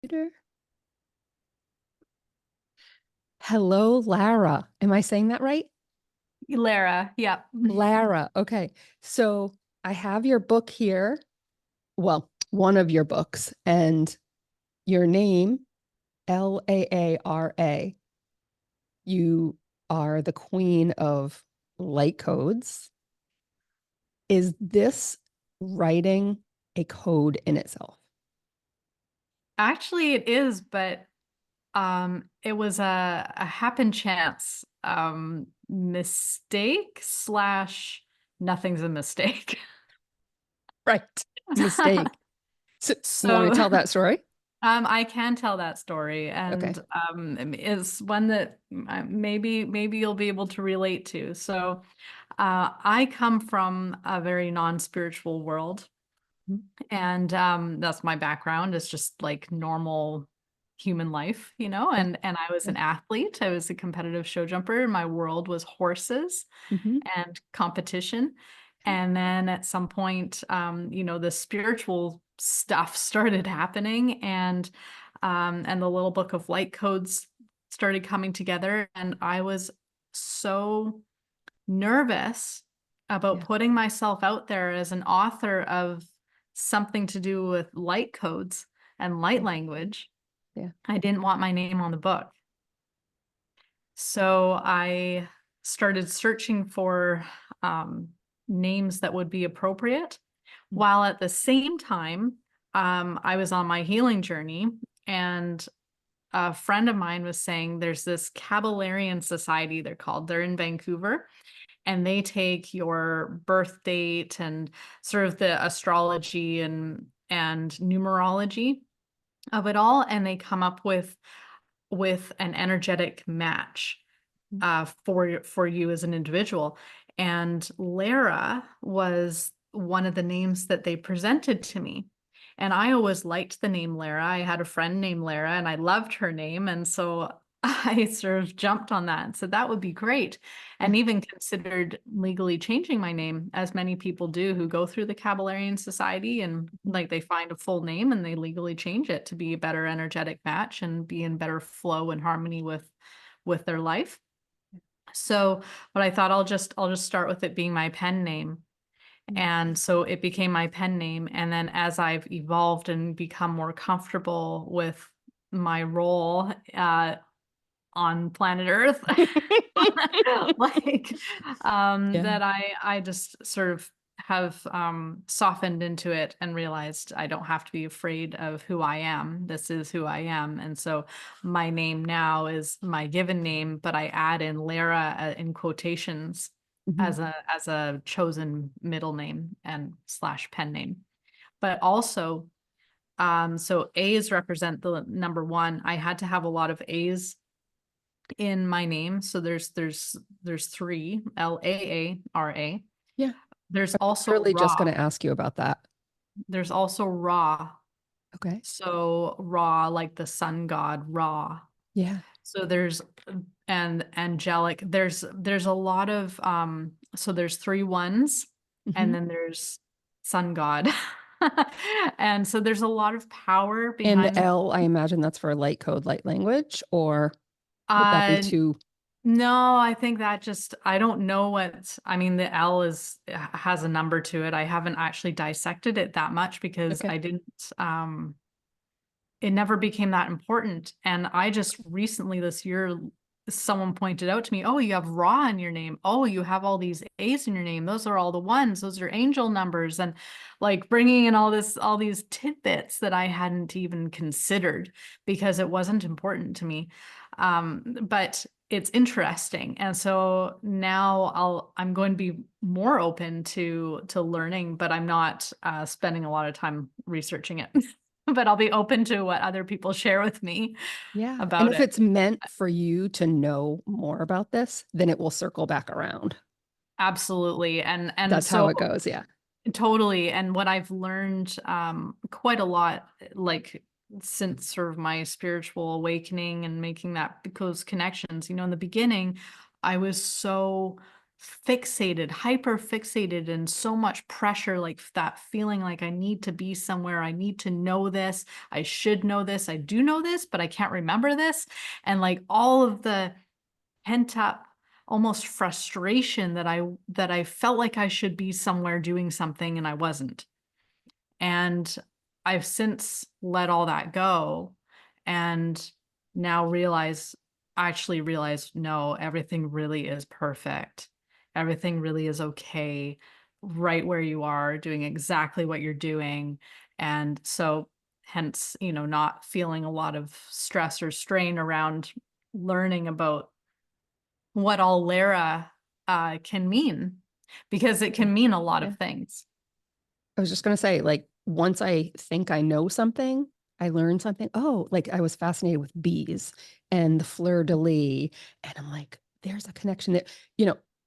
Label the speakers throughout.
Speaker 1: Computer. Hello, Lara. Am I saying that right?
Speaker 2: Laara, yeah.
Speaker 1: Lara. Okay. So I have your book here. Well, one of your books, and your name, Laara. You are the queen of light codes. Is this writing a code in itself?
Speaker 2: Actually, it is, but it was a happen chance mistake slash nothing's a mistake.
Speaker 1: Right. Mistake. So you want me
Speaker 2: So
Speaker 1: to tell that story?
Speaker 2: I can tell that story,
Speaker 1: Okay.
Speaker 2: and is one that maybe you'll be able to relate to. So I come from a very non-spiritual world. And that's my background is just like normal human life,
Speaker 1: Yeah.
Speaker 2: and I was
Speaker 1: Yeah.
Speaker 2: an athlete. I was a competitive show jumper. My world was horses
Speaker 1: Hmm.
Speaker 2: and competition. And then at some point, the spiritual stuff started happening, and the little book of light codes started coming together. And I was so nervous about
Speaker 1: Yeah.
Speaker 2: putting myself out there as an author of something to do with light codes and light
Speaker 1: Yeah.
Speaker 2: language.
Speaker 1: Yeah.
Speaker 2: I didn't want my name on the book. So I started searching for um, names that would be appropriate, while at the same time, I was on my healing journey. And a friend of mine was saying there's this Caballerian society, they're in Vancouver, and they take your birth date and sort of the astrology and numerology of it all, and they come up with an energetic match for you as an individual. And Lara was one of the names that they presented to me. And I always liked the name Lara. I had a friend named Lara and I loved her name. And so I sort of jumped on that and said that would be great.
Speaker 1: Yeah.
Speaker 2: And even considered legally changing my name, as many people do who go through the Caballerian Society and like they find a full name and they legally change it to be a better energetic match and be in better flow and harmony with their life. So, but I thought I'll just start with it being my pen name. And so it became my pen name. And then as I've evolved and become more comfortable with my role on planet Earth, like
Speaker 1: Yeah.
Speaker 2: that I just sort of have softened into it and realized I don't have to be afraid of who I am. This is who I am. And so my name now is my given name, but I add in Lara in quotations
Speaker 1: Mhm.
Speaker 2: as a chosen middle name and slash pen name. But also, so A's represent the number one. I had to have a lot of A's in my name. So there's three, Laara.
Speaker 1: Yeah.
Speaker 2: There's
Speaker 1: I was
Speaker 2: also
Speaker 1: literally just
Speaker 2: Ra.
Speaker 1: going to ask you about that.
Speaker 2: There's also Ra.
Speaker 1: Okay.
Speaker 2: So Ra, like the sun god Ra.
Speaker 1: Yeah.
Speaker 2: So there's and angelic. There's a lot of so there's three ones, and
Speaker 1: Hmm.
Speaker 2: then there's sun god. And so there's a lot of power
Speaker 1: And
Speaker 2: behind.
Speaker 1: L, I imagine that's for light code, light language, or would that be
Speaker 2: Uh
Speaker 1: too?
Speaker 2: No, I think that just, I don't know what, I mean, the L has a number to it. I haven't actually dissected it that much because
Speaker 1: Okay.
Speaker 2: I didn't, it never became that important. And I just recently this year, someone pointed out to me, oh, you have Ra in your name. Oh, you have all these A's in your name. Those are all the ones. Those are angel numbers. And like bringing in all these tidbits that I hadn't even considered because it wasn't important to me. But it's interesting. And so now I'm going to be more open to learning, but I'm not spending a lot of time researching it. But I'll be open to what other people share with me
Speaker 1: Yeah. And
Speaker 2: about
Speaker 1: if
Speaker 2: it.
Speaker 1: it's meant for you to know more about this, then it will circle back around.
Speaker 2: Absolutely. And
Speaker 1: That's how
Speaker 2: so
Speaker 1: it goes. Yeah.
Speaker 2: totally. And what I've learned quite a lot, like since sort of my spiritual awakening and making those connections, in the beginning, I was so fixated, hyper fixated, and so much pressure, like that feeling like I need to be somewhere, I need to know this, I should know this, I do know this, but I can't remember this. And like all of the pent up almost frustration that I felt like I should be somewhere doing something and I wasn't. And I've since let all that go and now actually realize, no, everything really is perfect. Everything really is okay right where you are, doing exactly what you're doing. And so, hence, not feeling a lot of stress or strain around learning about what all Lara can mean, because it can mean a lot
Speaker 1: Yeah.
Speaker 2: of things.
Speaker 1: I was just going to say, like, once I think I know something, I learn something. Oh, like I was fascinated with bees and the fleur-de-lis. And I'm like, there's a connection there,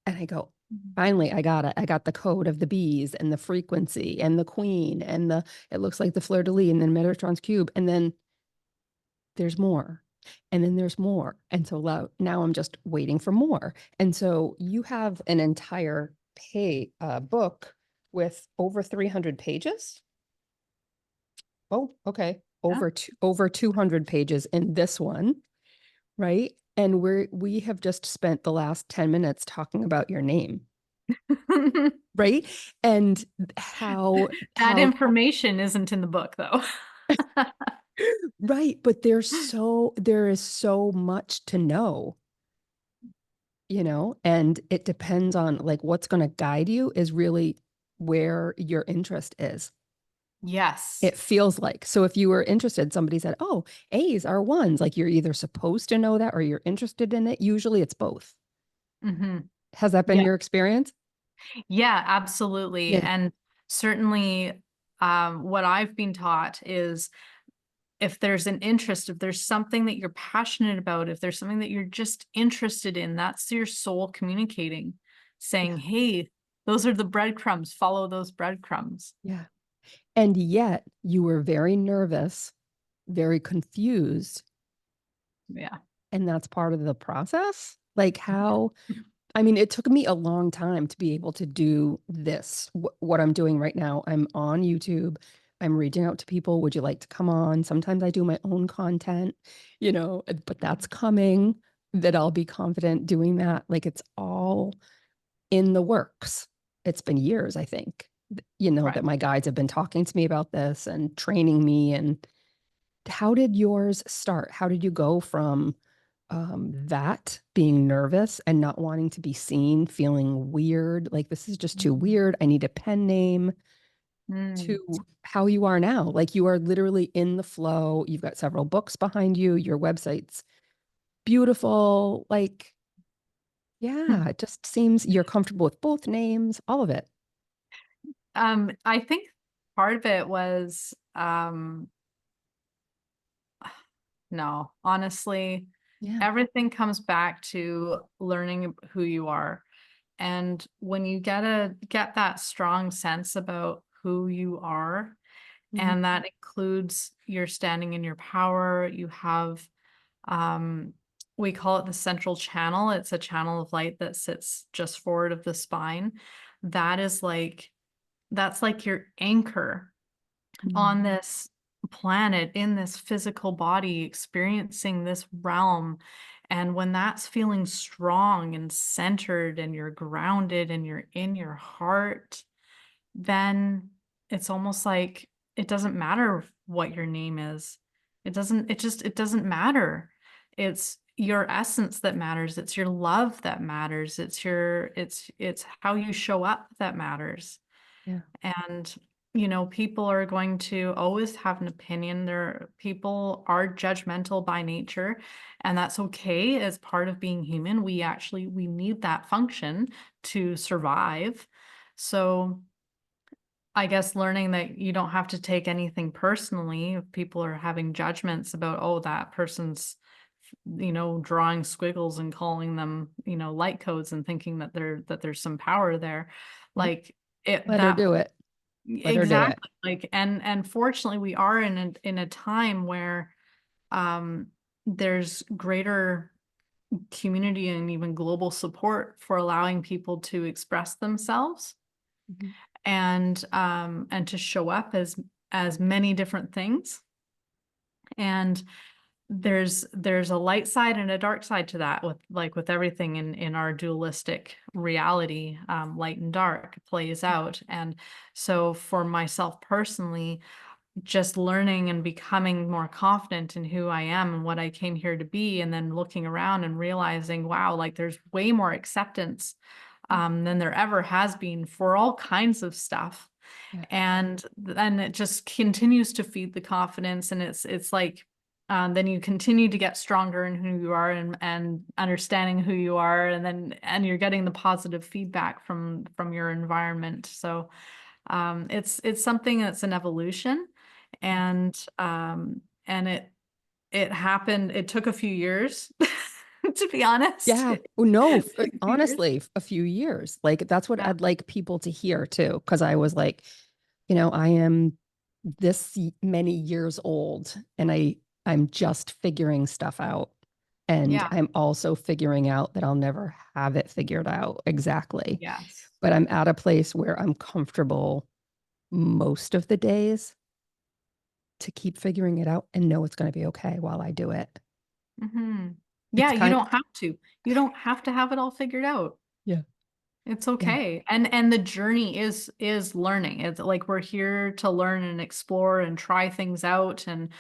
Speaker 1: and I go, finally, I got it. I got the code of the bees and the frequency and the queen and it looks like the fleur-de-lis and then Metatron's cube. And then there's more. And then there's more. And so now I'm just waiting for more. And so you have an entire book with over 300 pages. Oh, okay.
Speaker 2: Yeah.
Speaker 1: Over 200 pages in this one, right? And we have just spent the last 10 minutes talking about your name, right? And
Speaker 2: That
Speaker 1: how
Speaker 2: information isn't in the book, though.
Speaker 1: right, but there is so much to know, and it depends on like what's going to guide you is really where your interest is.
Speaker 2: Yes.
Speaker 1: It feels like. So if you were interested, somebody said, "Oh, A's are ones." Like you're either supposed to know that or you're interested in it. Usually it's both.
Speaker 2: Hmm.
Speaker 1: Has that been
Speaker 2: Yeah.
Speaker 1: your experience?
Speaker 2: Yeah, absolutely.
Speaker 1: Yeah.
Speaker 2: And certainly, what I've been taught is if there's an interest, if there's something that you're passionate about, if there's something that you're just interested in, that's your soul communicating, saying,
Speaker 1: Yeah.
Speaker 2: hey, those are the breadcrumbs, follow those breadcrumbs.
Speaker 1: Yeah. And yet you were very nervous, very confused,
Speaker 2: Yeah.
Speaker 1: and that's part of the process. Like how, I mean, it took me a long time to be able to do this, what I'm doing right now. I'm on YouTube. I'm reaching out to people. Would you like to come on? Sometimes I do my own content, but that's coming, that I'll be confident doing that. Like it's all in the works. It's been years, I think,
Speaker 2: Right.
Speaker 1: that my guides have been talking to me about this and training me. And how did yours start? How did you go from that being nervous and not wanting to be seen, feeling weird, like this is just too weird, I need a pen name,
Speaker 2: Mm.
Speaker 1: to how you are now? Like you are literally in the flow. You've got several books behind you. Your website's beautiful. Like, yeah, it just seems you're comfortable with both names, all of it.
Speaker 2: I think part of it was, no, honestly,
Speaker 1: Yeah.
Speaker 2: everything comes back to learning who you are. And when you get that strong sense about who you are,
Speaker 1: Mhm.
Speaker 2: and that includes your standing in your power, you have, um, we call it the central channel. It's a channel of light that sits just forward of the spine. That is like, that's like your anchor on this planet, in this physical body, experiencing this realm. And when that's feeling strong and centered and you're grounded and you're in your heart, then it's almost like it doesn't matter what your name is. It doesn't matter. It's your essence that matters. It's your love that matters. It's how you show up that matters.
Speaker 1: Yeah.
Speaker 2: And, people are going to always have an opinion. People are judgmental by nature, and that's okay as part of being human. We need that function to survive. So I guess learning that you don't have to take anything personally if people are having judgments about, oh, that person's, drawing squiggles and calling them, light codes and thinking that there's some power there.
Speaker 1: Yep.
Speaker 2: Like it
Speaker 1: Let her
Speaker 2: that
Speaker 1: do it. Let her do it.
Speaker 2: exactly, like, and fortunately we are in a time where there's greater community and even global support for allowing people to express themselves
Speaker 1: Mhm.
Speaker 2: and to show up as many different things. And there's a light side and a dark side to that, with like with everything in our dualistic reality. Light and dark plays out. And so for myself personally, just learning and becoming more confident in who I am and what I came here to be, and then looking around and realizing, wow, like there's way more acceptance than there ever has been for all kinds of stuff.
Speaker 1: Yeah.
Speaker 2: And then it just continues to feed the confidence, and it's like then you continue to get stronger in who you are, and understanding who you are, and you're getting the positive feedback from your environment. So it's something that's an evolution, and it happened. It took a few years, to be honest.
Speaker 1: Yeah.
Speaker 2: It
Speaker 1: Oh, no,
Speaker 2: took a few years.
Speaker 1: honestly, a few years. Like that's what
Speaker 2: Yeah.
Speaker 1: I'd like people to hear too. Cause I was like, I am this many years old and I'm just figuring stuff out. And
Speaker 2: Yeah.
Speaker 1: I'm also figuring out that I'll never have it figured out exactly.
Speaker 2: Yes.
Speaker 1: But I'm at a place where I'm comfortable most of the days to keep figuring it out and know it's going to be okay while I do it.
Speaker 2: Mhm. Yeah,
Speaker 1: It's
Speaker 2: you
Speaker 1: kind
Speaker 2: don't have to. You don't have to have it all figured out.
Speaker 1: Yeah.
Speaker 2: It's
Speaker 1: Yeah.
Speaker 2: okay. And the journey is learning. It's like we're here to learn and explore and try things out, and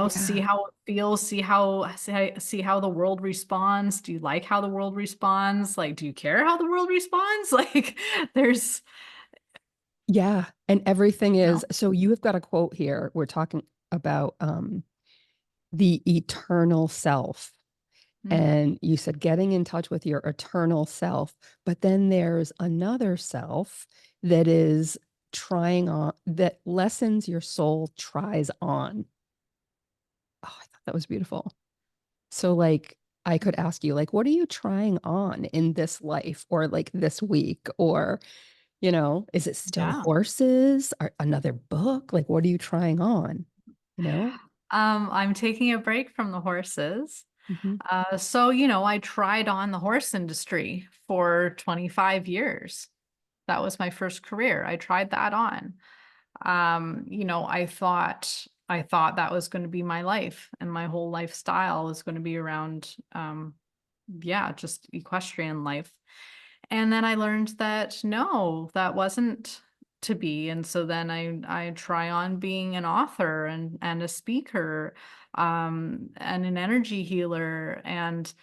Speaker 2: see
Speaker 1: Yeah.
Speaker 2: how it feels, see how the world responds. Do you like how the world responds? Like, do you care how the world responds? Like, there's,
Speaker 1: Yeah. And everything
Speaker 2: you
Speaker 1: is
Speaker 2: know.
Speaker 1: so you have got a quote here. We're talking about the eternal self.
Speaker 2: Mm.
Speaker 1: And you said getting in touch with your eternal self. But then there's another self that is trying on, that lessons your soul tries on. Oh, I thought that was beautiful. So, like, I could ask you, like, what are you trying on in this life or like this week? Or, is it still
Speaker 2: Yeah.
Speaker 1: horses or another book? Like, what are you trying on? You know?
Speaker 2: I'm taking a break from the horses.
Speaker 1: Mhm.
Speaker 2: So, I tried on the horse industry for 25 years. That was my first career. I tried that on. I thought that was going to be my life, and my whole lifestyle was going to be around, yeah, just equestrian life. And then I learned that no, that wasn't to be. And so then I try on being an author and a speaker, and an energy healer, and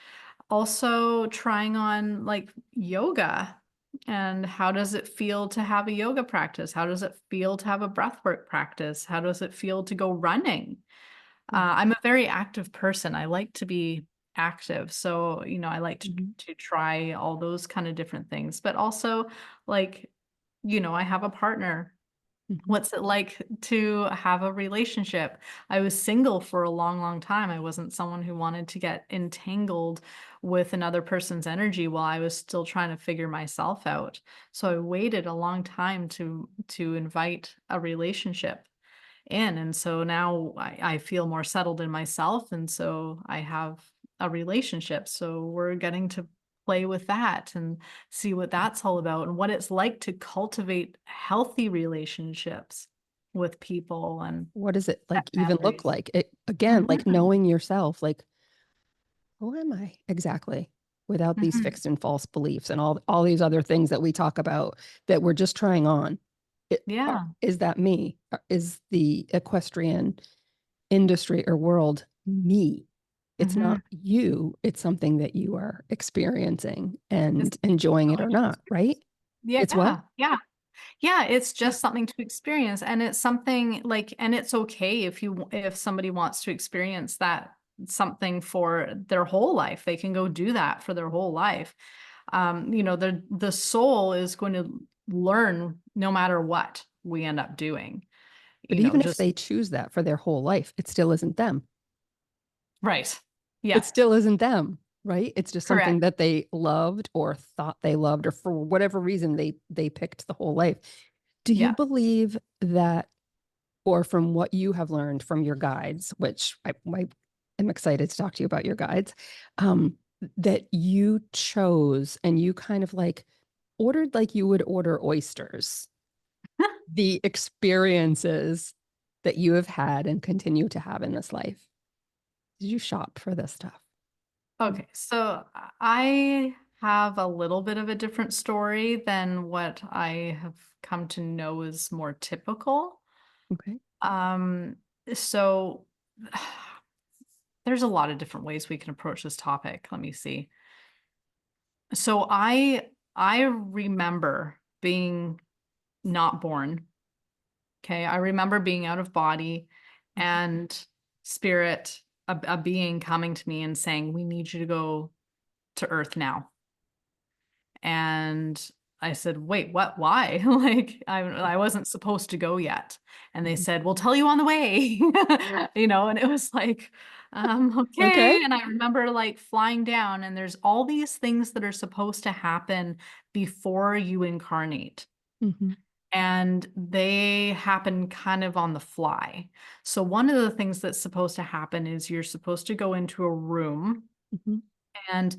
Speaker 2: also trying on like yoga. And how does it feel to have a yoga practice? How does it feel to have a breathwork practice? How does it feel to go running?
Speaker 1: Yeah.
Speaker 2: I'm a very active person. I like to be active. So, I like to
Speaker 1: Mhm.
Speaker 2: to try all those kind of different things. But also, like, I have a partner.
Speaker 1: Mhm.
Speaker 2: What's it like to have a relationship? I was single for a long, long time. I wasn't someone who wanted to get entangled with another person's energy while I was still trying to figure myself out. So I waited a long time to invite a relationship in. And so now I feel more settled in myself. And so I have a relationship. So we're getting to play with that and see what that's all about, and what it's like to cultivate healthy relationships with people and
Speaker 1: What does it
Speaker 2: set
Speaker 1: like even look
Speaker 2: boundaries.
Speaker 1: like? It again, like
Speaker 2: Mhm,
Speaker 1: knowing yourself, like who am I exactly? Without these
Speaker 2: mhm.
Speaker 1: fixed and false beliefs and all these other things that we talk about that we're just trying on.
Speaker 2: Yeah.
Speaker 1: Is that me? Is the equestrian industry or world me? It's
Speaker 2: Mhm.
Speaker 1: not you. It's something that you are experiencing
Speaker 2: It's
Speaker 1: and enjoying it or
Speaker 2: something to
Speaker 1: not, right?
Speaker 2: experience.
Speaker 1: It's what?
Speaker 2: Yeah, yeah. Yeah, it's just something to experience, and it's something like, and it's okay if somebody wants to experience that something for their whole life. They can go do that for their whole life. The soul is going to learn no matter what we end up doing.
Speaker 1: But even if
Speaker 2: Just
Speaker 1: they choose that for their whole life, it still isn't them.
Speaker 2: right.
Speaker 1: It
Speaker 2: Yeah,
Speaker 1: still isn't them, right? It's just something
Speaker 2: correct.
Speaker 1: that they loved or thought they loved, or for whatever reason they picked the whole life. Do you
Speaker 2: Yeah.
Speaker 1: believe that, or from what you have learned from your guides, which I am excited to talk to you about your guides, um, that you chose and you kind of like ordered like you would order oysters, the experiences that you have had and continue to have in this life. Did you shop for this stuff?
Speaker 2: Okay, so I have a little bit of a different story than what I have come to know is more typical.
Speaker 1: Okay.
Speaker 2: Um, so there's a lot of different ways we can approach this topic. Let me see. So I remember being not born. Okay, I remember being out of body and spirit, a being coming to me and saying, "We need you to go to Earth now." And I said, "Wait, what? Why?" Like I wasn't supposed to go yet. And they
Speaker 1: Mhm.
Speaker 2: said, "We'll tell you on the way." And it was like,
Speaker 1: Okay.
Speaker 2: okay. And I remember like flying down, and there's all these things that are supposed to happen before you incarnate.
Speaker 1: Hmm.
Speaker 2: And they happen kind of on the fly. So one of the things that's supposed to happen is you're supposed to go into a room,
Speaker 1: Hmm.
Speaker 2: and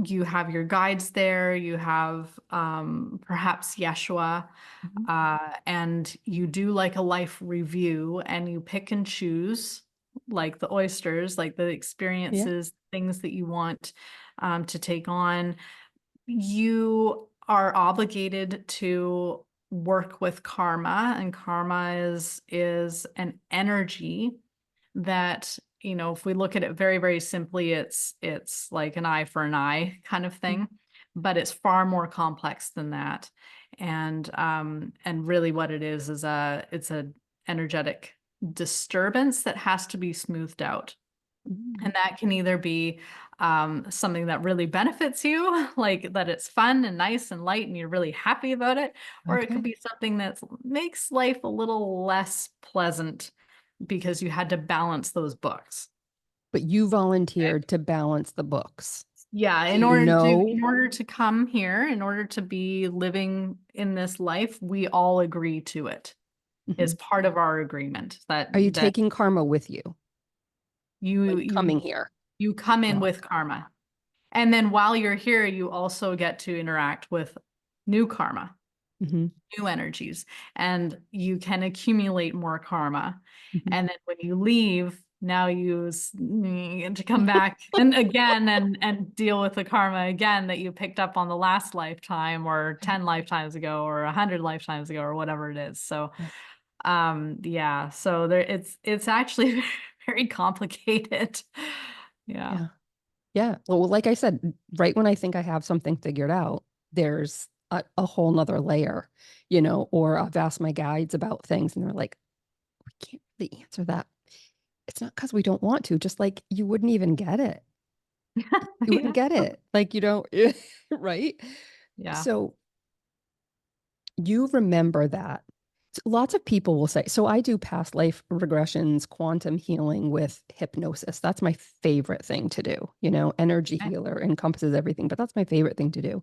Speaker 2: you have your guides there, you have perhaps Yeshua,
Speaker 1: Hmm.
Speaker 2: and you do like a life review, and you pick and choose like the oysters, like the
Speaker 1: Yeah.
Speaker 2: experiences, things that you want to take on. You are obligated to work with karma, and karma is an energy that, if we look at it very, very simply, it's like an eye for an eye kind of
Speaker 1: Mhm.
Speaker 2: thing, but it's far more complex than that. And really what it is it's a energetic disturbance that has to be smoothed out.
Speaker 1: Mhm.
Speaker 2: And that can either be something that really benefits you, like that it's fun and nice and light and you're really happy about it, or it could
Speaker 1: Okay.
Speaker 2: be something that makes life a little less pleasant because you had to balance those books.
Speaker 1: But you
Speaker 2: Okay.
Speaker 1: volunteered to balance the books.
Speaker 2: Yeah,
Speaker 1: Do you know?
Speaker 2: in order to come here, in order to be living in this life, we all agree to it. Is
Speaker 1: Mhm.
Speaker 2: part of our agreement that
Speaker 1: Are you
Speaker 2: that
Speaker 1: taking karma with you
Speaker 2: you
Speaker 1: when
Speaker 2: you
Speaker 1: coming here?
Speaker 2: you come in
Speaker 1: Oh.
Speaker 2: with karma. And then while you're here, you also get to interact with new karma,
Speaker 1: Hmm.
Speaker 2: new energies, and you can accumulate more karma.
Speaker 1: Hmm.
Speaker 2: And then when you leave, now get to come back and again and deal with the karma again that you picked up on the last lifetime or 10 lifetimes ago or 100 lifetimes ago or whatever it is. So
Speaker 1: Yeah.
Speaker 2: yeah, so there it's actually very complicated. Yeah.
Speaker 1: Yeah. Yeah. Well, like I said, right when I think I have something figured out, there's a whole nother layer, or I've asked my guides about things and they're like, we can't really answer that. It's not because we don't want to, just like you wouldn't even get it. You wouldn't
Speaker 2: Yeah.
Speaker 1: get it. Like you don't, right?
Speaker 2: Yeah.
Speaker 1: So you remember that. Lots of people will say, so I do past life regressions, quantum healing with hypnosis. That's my favorite thing to do. Energy
Speaker 2: Okay.
Speaker 1: healer encompasses everything, but that's my favorite thing to do.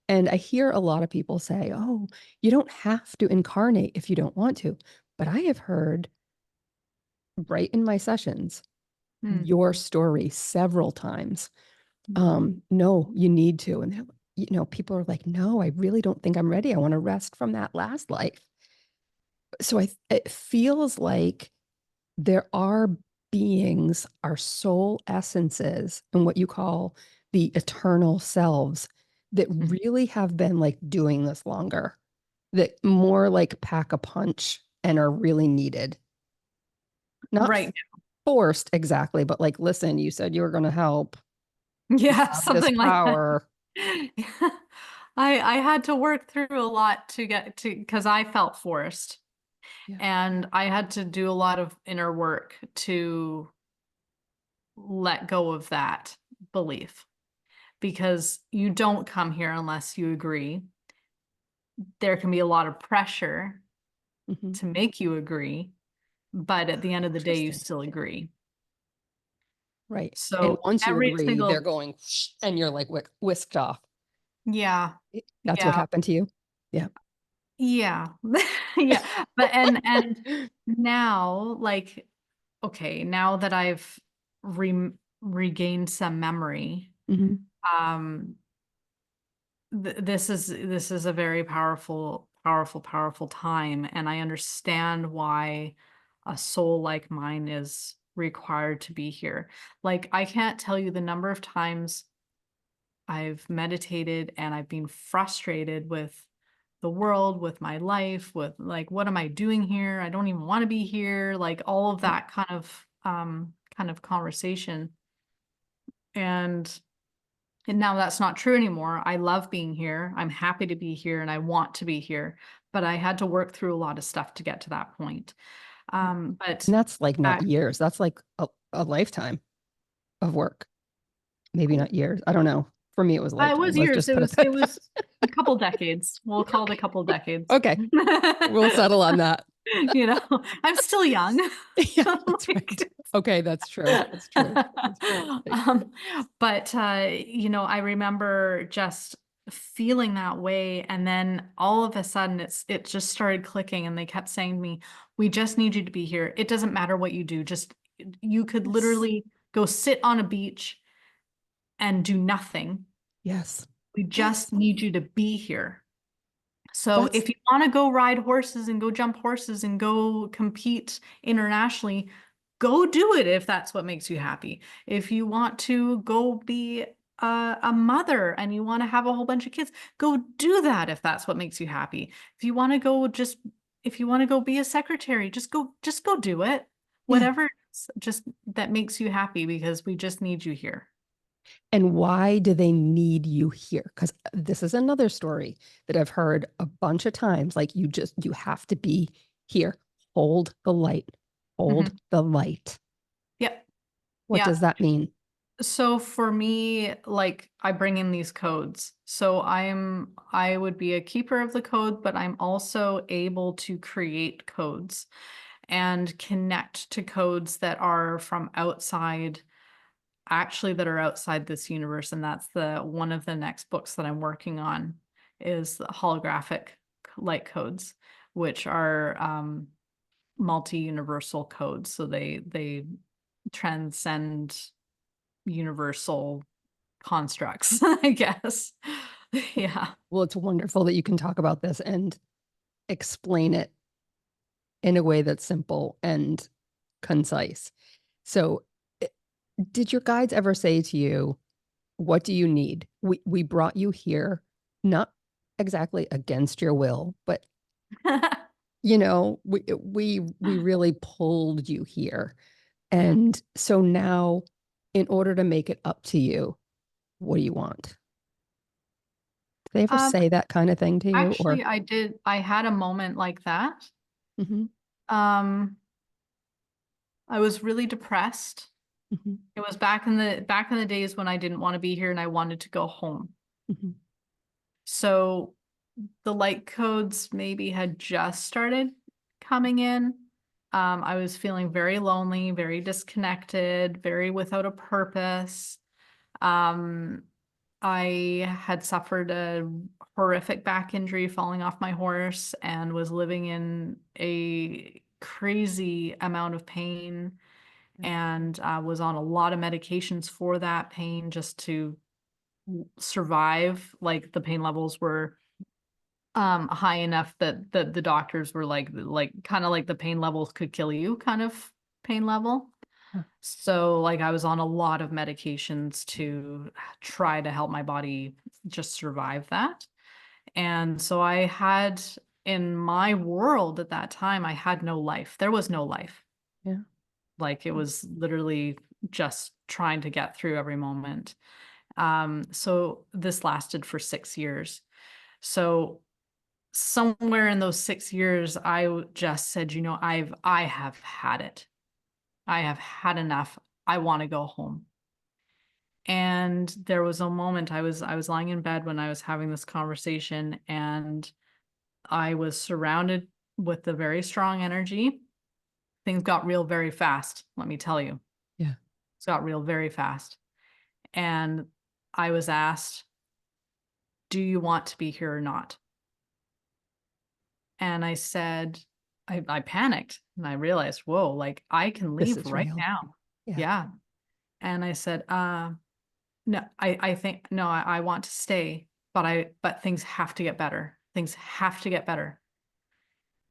Speaker 1: And I hear a lot of people say, oh, you don't have to incarnate if you don't want to. But I have heard right in my sessions
Speaker 2: Hmm.
Speaker 1: your story several times.
Speaker 2: Hmm.
Speaker 1: No, you need to. And people are like, no, I really don't think I'm ready. I want to rest from that last life. So it feels like there are beings, our soul essences, and what you call the eternal selves that
Speaker 2: Hmm.
Speaker 1: really have been like doing this longer, that more like pack a punch and are really needed. Not
Speaker 2: Right.
Speaker 1: forced exactly, but like, listen, you said you were going to help. You
Speaker 2: Yeah,
Speaker 1: have this
Speaker 2: something like that.
Speaker 1: power.
Speaker 2: I had to work through a lot to get to because I felt forced,
Speaker 1: Yeah.
Speaker 2: and I had to do a lot of inner work to let go of that belief because you don't come here unless you agree. There can be a lot of pressure
Speaker 1: Hmm.
Speaker 2: to make you agree, but at the end of the day, you
Speaker 1: Interesting.
Speaker 2: still agree.
Speaker 1: Right. And
Speaker 2: So
Speaker 1: once you
Speaker 2: every
Speaker 1: agree, they're
Speaker 2: single,
Speaker 1: going, and you're like whisked off.
Speaker 2: yeah,
Speaker 1: That's what
Speaker 2: yeah.
Speaker 1: happened to you. Yeah.
Speaker 2: Yeah. Yeah. But and now, like, okay, now that I've regained some memory.
Speaker 1: Mhm.
Speaker 2: Um, this is a very powerful time, and I understand why a soul like mine is required to be here. Like, I can't tell you the number of times I've meditated and I've been frustrated with the world, with my life, with like, what am I doing here? I don't even want to be here. Like all of
Speaker 1: Yeah.
Speaker 2: that kind of conversation. And now that's not true anymore. I love being here. I'm happy to be here and I want to be here. But I had to work through a lot of stuff to get to that point. But
Speaker 1: And that's like not
Speaker 2: back,
Speaker 1: years. That's like a lifetime of work. Maybe not years. I don't know. For me, it was a
Speaker 2: it was
Speaker 1: lifetime. Let's
Speaker 2: years.
Speaker 1: just put it
Speaker 2: It
Speaker 1: at that.
Speaker 2: was a couple decades. We'll call it a couple decades.
Speaker 1: Okay. We'll settle on that.
Speaker 2: You know, I'm still young.
Speaker 1: Yeah, that's right.
Speaker 2: Like,
Speaker 1: Okay, that's true. That's true. That's true.
Speaker 2: um, but you know, I remember just feeling that way, and then all of a sudden it just started clicking, and they kept saying to me, "We just need you to be here. It doesn't matter what you do. Just you could
Speaker 1: Yes.
Speaker 2: literally go sit on a beach and do nothing.
Speaker 1: Yes.
Speaker 2: We
Speaker 1: Yes.
Speaker 2: just need you to be here." So
Speaker 1: That's
Speaker 2: if you want to go ride horses and go jump horses and go compete internationally, go do it if that's what makes you happy. If you want to go be a mother and you want to have a whole bunch of kids, go do that if that's what makes you happy. If you want to go just if you want to go be a secretary, just go do it.
Speaker 1: yeah.
Speaker 2: Whatever it's just that makes you happy because we just need you here.
Speaker 1: And why do they need you here? Because this is another story that I've heard a bunch of times. Like you have to be here. Hold the light. Hold
Speaker 2: Mhm.
Speaker 1: the light.
Speaker 2: Yep.
Speaker 1: What
Speaker 2: Yeah.
Speaker 1: does that mean?
Speaker 2: So for me, like I bring in these codes. So I would be a keeper of the code, but I'm also able to create codes and connect to codes that are from outside, actually that are outside this universe. And that's the one of the next books that I'm working on is the holographic light codes, which are multi-universal codes. So they transcend universal constructs, I guess. Yeah.
Speaker 1: Well, it's wonderful that you can talk about this and explain it in a way that's simple and concise. So, did your guides ever say to you, "What do you need? We brought you here, not exactly against your will, but we really pulled you here.
Speaker 2: Yeah.
Speaker 1: And so now, in order to make it up to you, what do you want?" Did they ever
Speaker 2: Um,
Speaker 1: say that kind of thing to you? Or
Speaker 2: actually I had a moment like that.
Speaker 1: Mhm,
Speaker 2: Um, I was really depressed.
Speaker 1: mhm,
Speaker 2: It was back in the days when I didn't want to be here and I wanted to go home.
Speaker 1: mhm,
Speaker 2: So the light codes maybe had just started coming in. I was feeling very lonely, very disconnected, very without a purpose. Um, I had suffered a horrific back injury falling off my horse and was living in a crazy amount of pain and was on a lot of medications for that pain just to survive. Like the pain levels were high enough that the doctors were like kind of like the pain levels could kill you kind of pain level.
Speaker 1: huh,
Speaker 2: So like I was on a lot of medications to try to help my body just survive that. And so I had in my world at that time, I had no life. There was no life.
Speaker 1: yeah,
Speaker 2: Like it
Speaker 1: mm,
Speaker 2: was literally just trying to get through every moment. So this lasted for 6 years. So somewhere in those 6 years, just said, you know, I have had it. I have had enough. I want to go home. And there was a moment I was lying in bed when I was having this conversation and I was surrounded with the very strong energy. Things got real very fast, let me tell you.
Speaker 1: yeah.
Speaker 2: It got real very fast. And I was asked, "Do you want to be here or not?" And I said, I panicked and I realized, whoa, like I can
Speaker 1: This
Speaker 2: leave
Speaker 1: is
Speaker 2: right
Speaker 1: real.
Speaker 2: now.
Speaker 1: Yeah.
Speaker 2: Yeah. And I said, no, I think, no, I want to stay, but things have to get better. Things have to get better.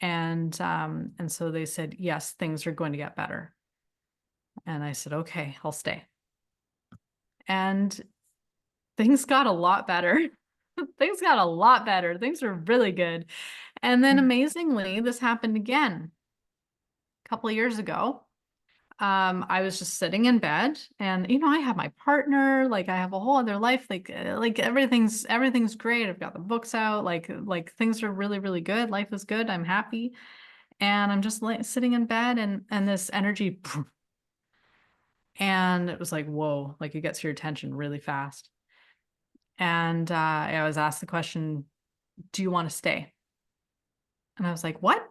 Speaker 2: And so they said, yes, things are going to get better. And I said, okay, I'll stay. And things got a lot better. Things got a lot better. Things were really good. And then amazingly, this happened again a couple of years ago. I was just sitting in bed and, I have my partner, like I have a whole other life, like everything's great. I've got the books out, like things are really, really good. Life is good. I'm happy. And I'm just sitting in bed and this energy, and it was like, whoa, like it gets your attention really fast. And I was asked the question, do you want to stay? And I was like, what?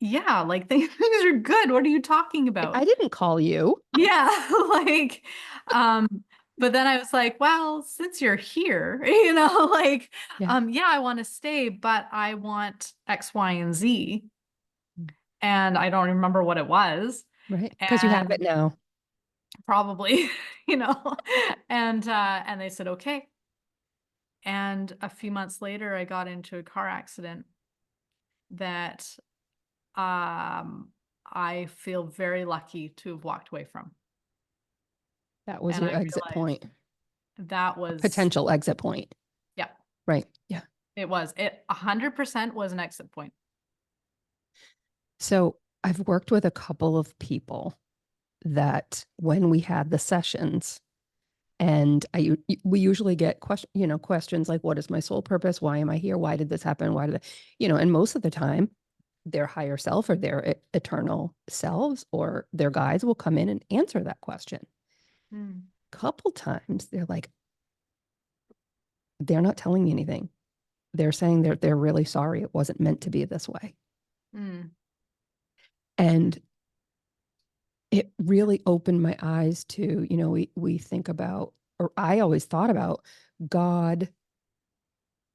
Speaker 2: Yeah, like things are good. What are you talking
Speaker 1: I
Speaker 2: about?
Speaker 1: didn't call you.
Speaker 2: Yeah, like, but then I was like, well, since you're here,
Speaker 1: Yeah.
Speaker 2: yeah, I want to stay, but I want X, Y, and Z. And I don't remember what it was.
Speaker 1: Right. Because you have
Speaker 2: And
Speaker 1: it now.
Speaker 2: probably, you know, and they said, okay. And a few months later, I got into a car accident that I feel very lucky to have walked away from.
Speaker 1: That was
Speaker 2: And
Speaker 1: your
Speaker 2: I
Speaker 1: exit
Speaker 2: realized
Speaker 1: point,
Speaker 2: that
Speaker 1: a
Speaker 2: was,
Speaker 1: potential exit point.
Speaker 2: yeah,
Speaker 1: Right. Yeah.
Speaker 2: it 100% was an exit point.
Speaker 1: So I've worked with a couple of people that when we had the sessions, and we usually get questions like, what is my soul purpose? Why am I here? Why did this happen? Why did and most of the time their higher self or their eternal selves or their guides will come in and answer that question.
Speaker 2: Mm,
Speaker 1: Couple times they're like, they're not telling me anything. They're saying they're really sorry. It wasn't meant to be this way.
Speaker 2: mm,
Speaker 1: And it really opened my eyes to, we think about, or I always thought about God,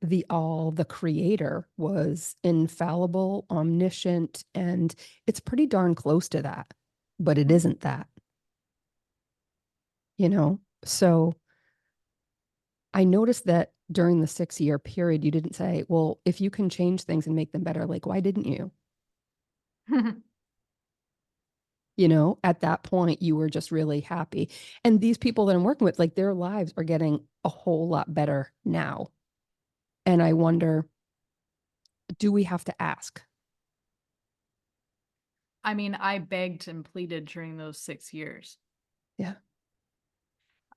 Speaker 1: the creator was infallible, omniscient, and it's pretty darn close to that, but it
Speaker 2: mm.
Speaker 1: isn't that, you know? So I noticed that during the 6 year period, you didn't say, well, if you can change things and make them better, like, why didn't you? At that point, you were just really happy. And these people that I'm working with, like, their lives are getting a whole lot better now. And I wonder, do we have to ask?
Speaker 2: I mean, I begged and pleaded during those 6 years.
Speaker 1: Yeah.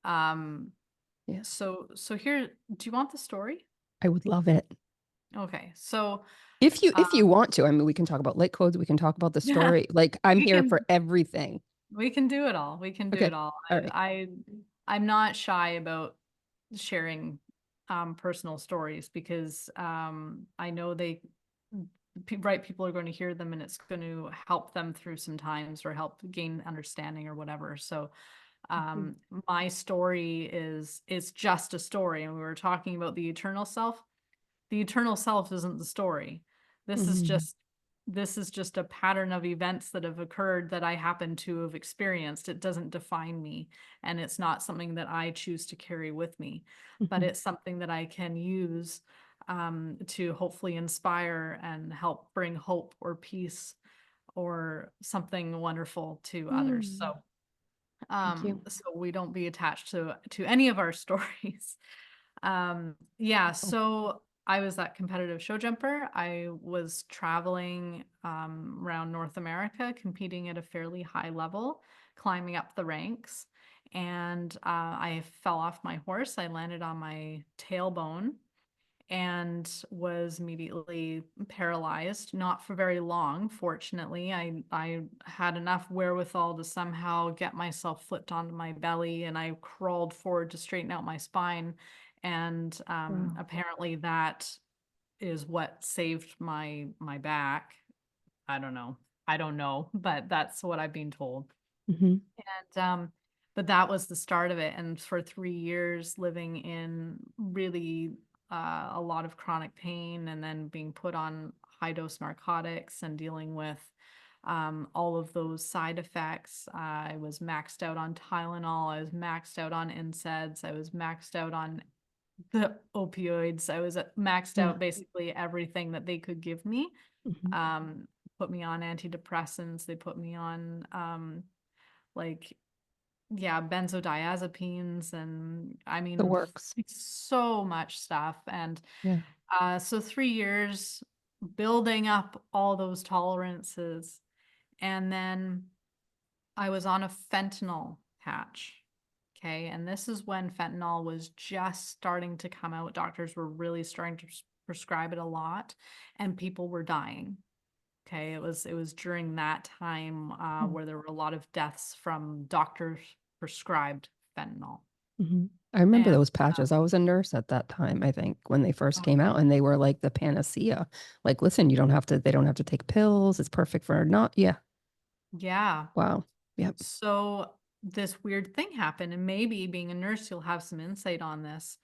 Speaker 2: Um,
Speaker 1: Yeah.
Speaker 2: so here, do you want the story?
Speaker 1: I would love it.
Speaker 2: Okay, so
Speaker 1: If you want to, I mean, we can talk about lightcodes, we can talk about the
Speaker 2: yeah,
Speaker 1: story. Like, I'm
Speaker 2: we
Speaker 1: here for
Speaker 2: can
Speaker 1: everything.
Speaker 2: we can do it all. We can do
Speaker 1: Okay.
Speaker 2: it all.
Speaker 1: All right.
Speaker 2: I'm not shy about sharing personal stories because I know right people are going to hear them and it's going to help them through some times or help gain understanding or whatever. So
Speaker 1: Mhm.
Speaker 2: my story is it's just a story, and we were talking about the eternal self. The eternal self isn't the story. This is
Speaker 1: Mhm.
Speaker 2: just this is just a pattern of events that have occurred that I happen to have experienced. It doesn't define me, and it's not something that I choose to carry with me, but
Speaker 1: Mhm.
Speaker 2: it's something that I can use to hopefully inspire and help bring hope or peace or something wonderful to others.
Speaker 1: Mm. Thank you.
Speaker 2: So we don't be attached to any of our stories. Yeah,
Speaker 1: Oh,
Speaker 2: so I was that competitive show jumper. I was traveling around North America, competing at a fairly high level, climbing up the ranks. And I fell off my horse. I landed on my tailbone and was immediately paralyzed, not for very long. Fortunately, I had enough wherewithal to somehow get myself flipped onto my belly, and I crawled forward to straighten out my spine. And
Speaker 1: wow.
Speaker 2: apparently that is what saved my back. I don't know. I don't know, but that's what I've been told.
Speaker 1: Mhm.
Speaker 2: And but that was the start of it. And for 3 years living in really a lot of chronic pain and then being put on high dose narcotics and dealing with all of those side effects. I was maxed out on Tylenol. I was maxed out on NSAIDs. I was maxed out on the opioids. I was maxed
Speaker 1: Yeah.
Speaker 2: out basically everything that they could give me.
Speaker 1: Mhm.
Speaker 2: Put me on antidepressants. They put me on like, yeah, benzodiazepines, and I
Speaker 1: The
Speaker 2: mean
Speaker 1: works.
Speaker 2: so much stuff. And
Speaker 1: Yeah.
Speaker 2: so 3 years building up all those tolerances. And then I was on a fentanyl patch. Okay. And this is when fentanyl was just starting to come out. Doctors were really starting to prescribe it a lot, and people were dying. Okay. It was during that time
Speaker 1: Mm.
Speaker 2: where there were a lot of deaths from doctors prescribed fentanyl.
Speaker 1: Mhm. I remember
Speaker 2: And
Speaker 1: those patches. I was a nurse at that time, I think, when they first came
Speaker 2: okay.
Speaker 1: out, and they were like the panacea. Like, listen, you don't have to, they don't have to take pills. It's perfect for not, yeah.
Speaker 2: Yeah.
Speaker 1: Wow. Yep.
Speaker 2: So this weird thing happened, and maybe being a nurse, you'll have some insight on this,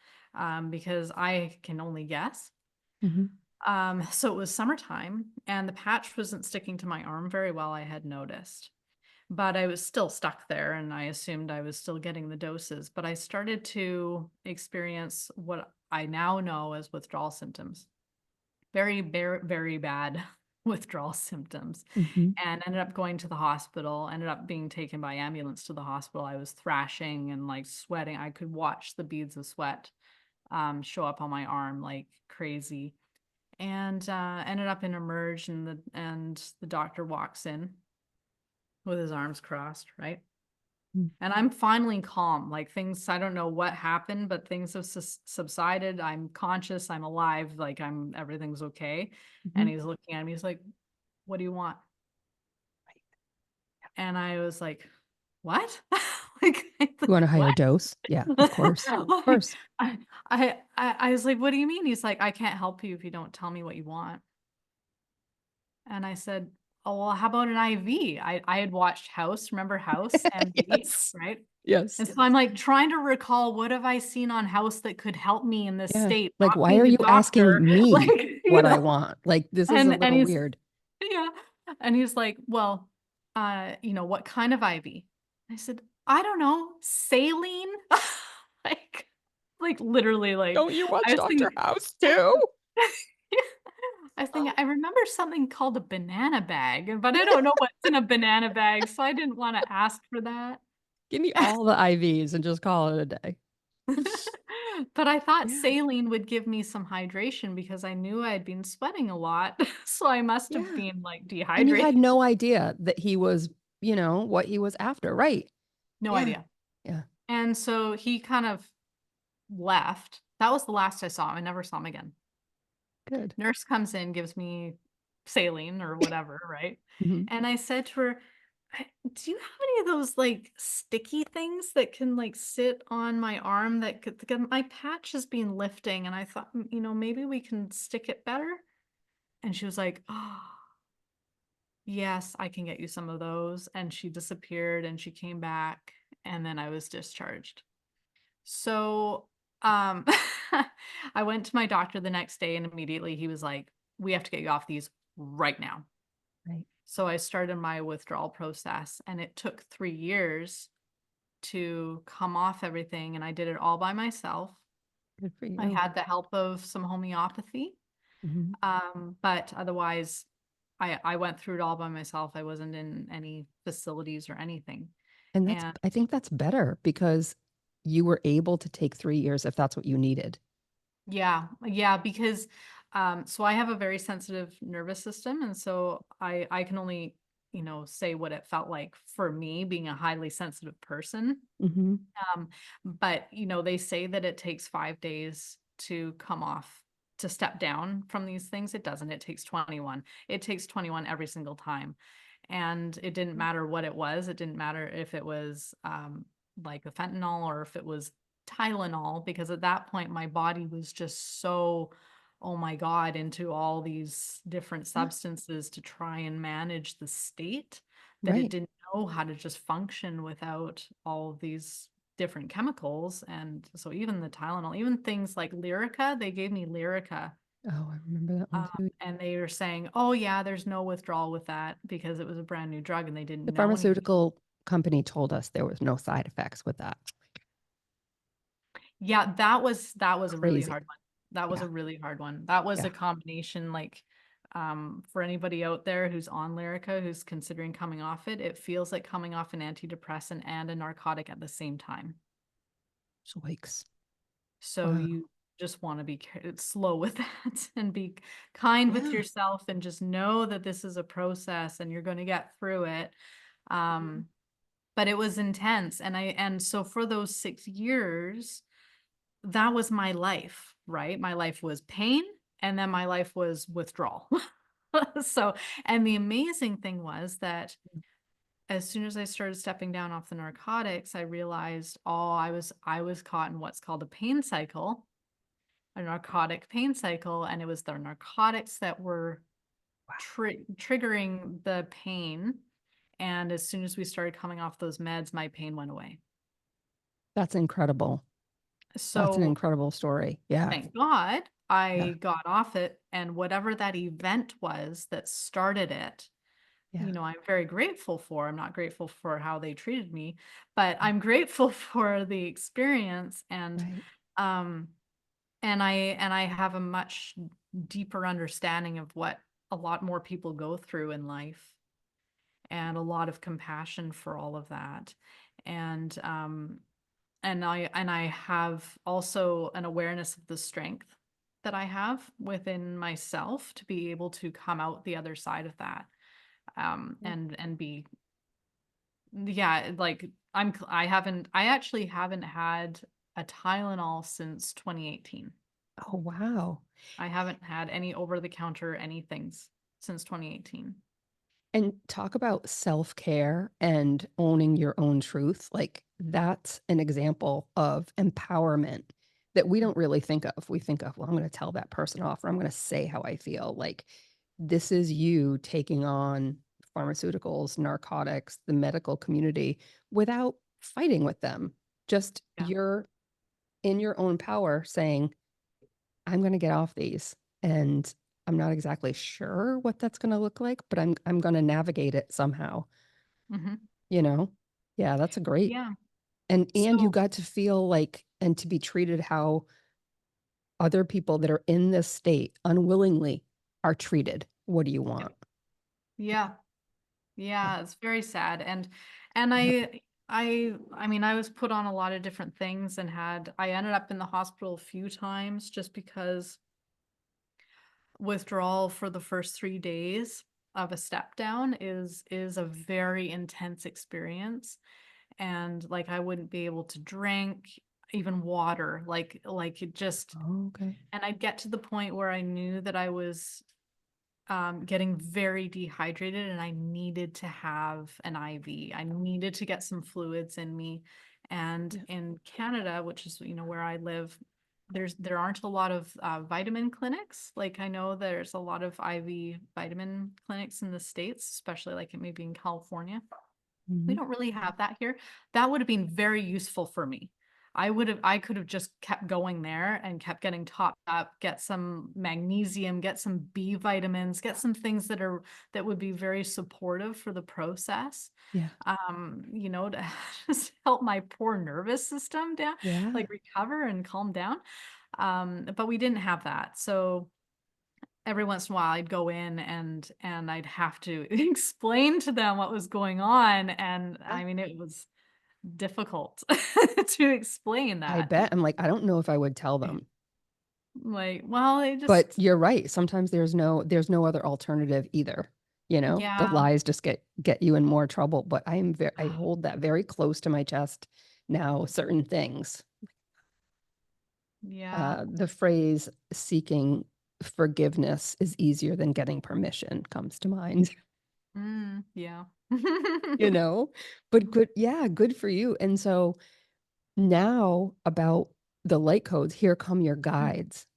Speaker 2: because I can only guess.
Speaker 1: Mhm.
Speaker 2: So it was summertime, and the patch wasn't sticking to my arm very well, I had noticed. But I was still stuck there, and I assumed I was still getting the doses. But I started to experience what I now know as withdrawal symptoms. Very, very, very bad withdrawal symptoms,
Speaker 1: Mhm.
Speaker 2: and ended up going to the hospital, ended up being taken by ambulance to the hospital. I was thrashing and like sweating. I could watch the beads of sweat show up on my arm like crazy. And ended up in emerge, and the doctor walks in with his arms crossed, right?
Speaker 1: Mm.
Speaker 2: And I'm finally calm. Like things, I don't know what happened, but things have subsided. I'm conscious, I'm alive, like everything's okay. And
Speaker 1: Mhm.
Speaker 2: he's looking at me, he's like, "What do you want?" And I was like, "What?" like,
Speaker 1: You want a higher
Speaker 2: what?
Speaker 1: dose? Yeah, of course. Of course.
Speaker 2: I was like, "What do you mean?" He's like, "I can't help you if you don't tell me what you want." And I said, "Oh, well, how about an IV?" I had watched House, remember House? MD,
Speaker 1: Yes.
Speaker 2: right?
Speaker 1: Yes.
Speaker 2: And so I'm like trying to recall, what have I seen on House that could help me in this
Speaker 1: Yeah.
Speaker 2: state?
Speaker 1: Like,
Speaker 2: Not
Speaker 1: why are
Speaker 2: being a
Speaker 1: you
Speaker 2: doctor,
Speaker 1: asking me
Speaker 2: like,
Speaker 1: what I want? Like, this is a
Speaker 2: and
Speaker 1: little
Speaker 2: he's,
Speaker 1: weird.
Speaker 2: yeah. And he's like, "Well, what kind of IV?" I said, "I don't know, saline." Like, literally, like,
Speaker 1: Don't you watch
Speaker 2: I was
Speaker 1: Dr.
Speaker 2: thinking,
Speaker 1: House too?
Speaker 2: I was thinking, I remember something called a banana bag, but I don't know what's in a banana bag, so I didn't want to ask for that.
Speaker 1: Give me all the IVs and just call it a day.
Speaker 2: But I thought
Speaker 1: Yeah.
Speaker 2: saline would give me some hydration because I knew I'd been sweating a lot. So I must have
Speaker 1: Yeah.
Speaker 2: been like
Speaker 1: And you had
Speaker 2: dehydrated.
Speaker 1: no idea that he was, what he was after. Right.
Speaker 2: No
Speaker 1: Yeah.
Speaker 2: idea.
Speaker 1: Yeah.
Speaker 2: And so he kind of left. That was the last I saw him. I never saw him again.
Speaker 1: Good.
Speaker 2: Nurse comes in, gives me saline or whatever, right?
Speaker 1: Mhm.
Speaker 2: And I said to her, "Do you have any of those like sticky things that can like sit on my arm that could, because my patch has been lifting, and I thought, maybe we can stick it better." And she was like, "Oh, yes, I can get you some of those." And she disappeared, and she came back, and then I was discharged. So, um, I went to my doctor the next day, and immediately he was like, "We have to get you off these right now."
Speaker 1: Right.
Speaker 2: So I started my withdrawal process, and it took 3 years to come off everything. And I did it all by myself.
Speaker 1: Good for
Speaker 2: I
Speaker 1: you.
Speaker 2: had the help of some homeopathy.
Speaker 1: Mhm.
Speaker 2: But otherwise, I went through it all by myself. I wasn't in any facilities or anything.
Speaker 1: And
Speaker 2: And
Speaker 1: I think that's better because you were able to take 3 years if that's what you needed.
Speaker 2: yeah, yeah, because so I have a very sensitive nervous system, and so I can only, say what it felt like for me being a highly sensitive person.
Speaker 1: Mhm.
Speaker 2: But they say that it takes 5 days to come off, to step down from these things. It doesn't. It takes 21. It takes 21 every single time. And it didn't matter what it was. It didn't matter if it was like the fentanyl or if it was Tylenol, because at that point my body was just so, oh my God, into all these different
Speaker 1: Yeah.
Speaker 2: substances to try and manage the state, that it
Speaker 1: Right.
Speaker 2: didn't know how to just function without all of these different chemicals. And so even the Tylenol, even things like Lyrica, they gave me Lyrica
Speaker 1: Oh, I remember that one too.
Speaker 2: And they were saying, oh yeah, there's no withdrawal with that because it was a brand new drug and they didn't
Speaker 1: The
Speaker 2: know anything.
Speaker 1: pharmaceutical company told us there was no side effects with that.
Speaker 2: Yeah, that was a really
Speaker 1: Crazy.
Speaker 2: hard one. That was
Speaker 1: Yeah.
Speaker 2: a really hard one. That was a
Speaker 1: Yeah.
Speaker 2: combination, like, for anybody out there who's on Lyrica, who's considering coming off it, it feels like coming off an antidepressant and a narcotic at the same time.
Speaker 1: Zoinks.
Speaker 2: So
Speaker 1: Wow.
Speaker 2: you just want to be slow with that and be kind with
Speaker 1: Yeah.
Speaker 2: yourself and just know that this is a process and you're going to get through it.
Speaker 1: Mhm.
Speaker 2: Um, but it was intense. And so for those 6 years, that was my life, right? My life was pain, and then my life was withdrawal. So, and the amazing thing was that as soon as I started stepping down off the narcotics, I realized, oh, I was caught in what's called a pain cycle, a narcotic pain cycle, and it was the narcotics that were triggering the pain. And as soon as we started coming off those meds, my pain went away.
Speaker 1: That's incredible. That's an
Speaker 2: So
Speaker 1: incredible story. Yeah.
Speaker 2: thank God
Speaker 1: Yeah.
Speaker 2: I got off it. And whatever that event was that started it,
Speaker 1: Yeah.
Speaker 2: I'm very grateful for. I'm not grateful for how they treated me, but I'm grateful for the experience.
Speaker 1: Right.
Speaker 2: Um, and I have a much deeper understanding of what a lot more people go through in life and a lot of compassion for all of that. And and I have also an awareness of the strength that I have within myself to be able to come out the other side of that.
Speaker 1: Yeah.
Speaker 2: And be, yeah, like I actually haven't had a Tylenol since 2018.
Speaker 1: Oh, wow.
Speaker 2: I haven't had any over the counter anythings since 2018.
Speaker 1: And talk about self-care and owning your own truth. Like that's an example of empowerment that we don't really think of. We think of, well, I'm going to tell that person off or I'm going to say how I feel. Like this is you taking on pharmaceuticals, narcotics, the medical community without fighting with them. Just
Speaker 2: Yeah.
Speaker 1: you're in your own power saying, I'm going to get off these. And I'm not exactly sure what that's going to look like, but I'm going to navigate it somehow,
Speaker 2: Hmm.
Speaker 1: you know? Yeah, that's a great.
Speaker 2: Yeah.
Speaker 1: And you
Speaker 2: So,
Speaker 1: got to feel like and to be treated how other people that are in this state unwillingly are treated. What do you
Speaker 2: yeah.
Speaker 1: want?
Speaker 2: Yeah.
Speaker 1: Yeah.
Speaker 2: Yeah, it's very sad. And
Speaker 1: Yep.
Speaker 2: I mean, I was put on a lot of different things and I ended up in the hospital a few times just because withdrawal for the first 3 days of a step down is a very intense experience. And like I wouldn't be able to drink even water, like it just,
Speaker 1: Oh, okay.
Speaker 2: and I'd get to the point where I knew that I was getting very dehydrated and I needed to have an IV. I needed to get some fluids in me. And
Speaker 1: Yeah.
Speaker 2: in Canada, which is, where I live, there aren't a lot of vitamin clinics. Like I know there's a lot of IV vitamin clinics in the States, especially like maybe in California. We
Speaker 1: Mhm.
Speaker 2: don't really have that here. That would have been very useful for me. I could have just kept going there and kept getting topped up, get some magnesium, get some B vitamins, get some things that would be very supportive for the process.
Speaker 1: Yeah.
Speaker 2: To just help my poor nervous system down,
Speaker 1: Yeah.
Speaker 2: like recover and calm down. But we didn't have that. So every once in a while I'd go in and I'd have to explain to them what was going on. And
Speaker 1: Yeah.
Speaker 2: I mean, it was difficult to explain
Speaker 1: I
Speaker 2: that.
Speaker 1: bet. I'm like, I don't know if I would tell them.
Speaker 2: Like, well, they
Speaker 1: But
Speaker 2: just,
Speaker 1: you're right. Sometimes there's no other alternative either. You know, the
Speaker 2: yeah,
Speaker 1: lies just get you in more trouble. But I hold that very close to my chest now, certain things.
Speaker 2: yeah,
Speaker 1: The phrase seeking forgiveness is easier than getting permission comes to mind,
Speaker 2: yeah.
Speaker 1: you know? But good, yeah, good for you. And so now about the light codes, here come your guides.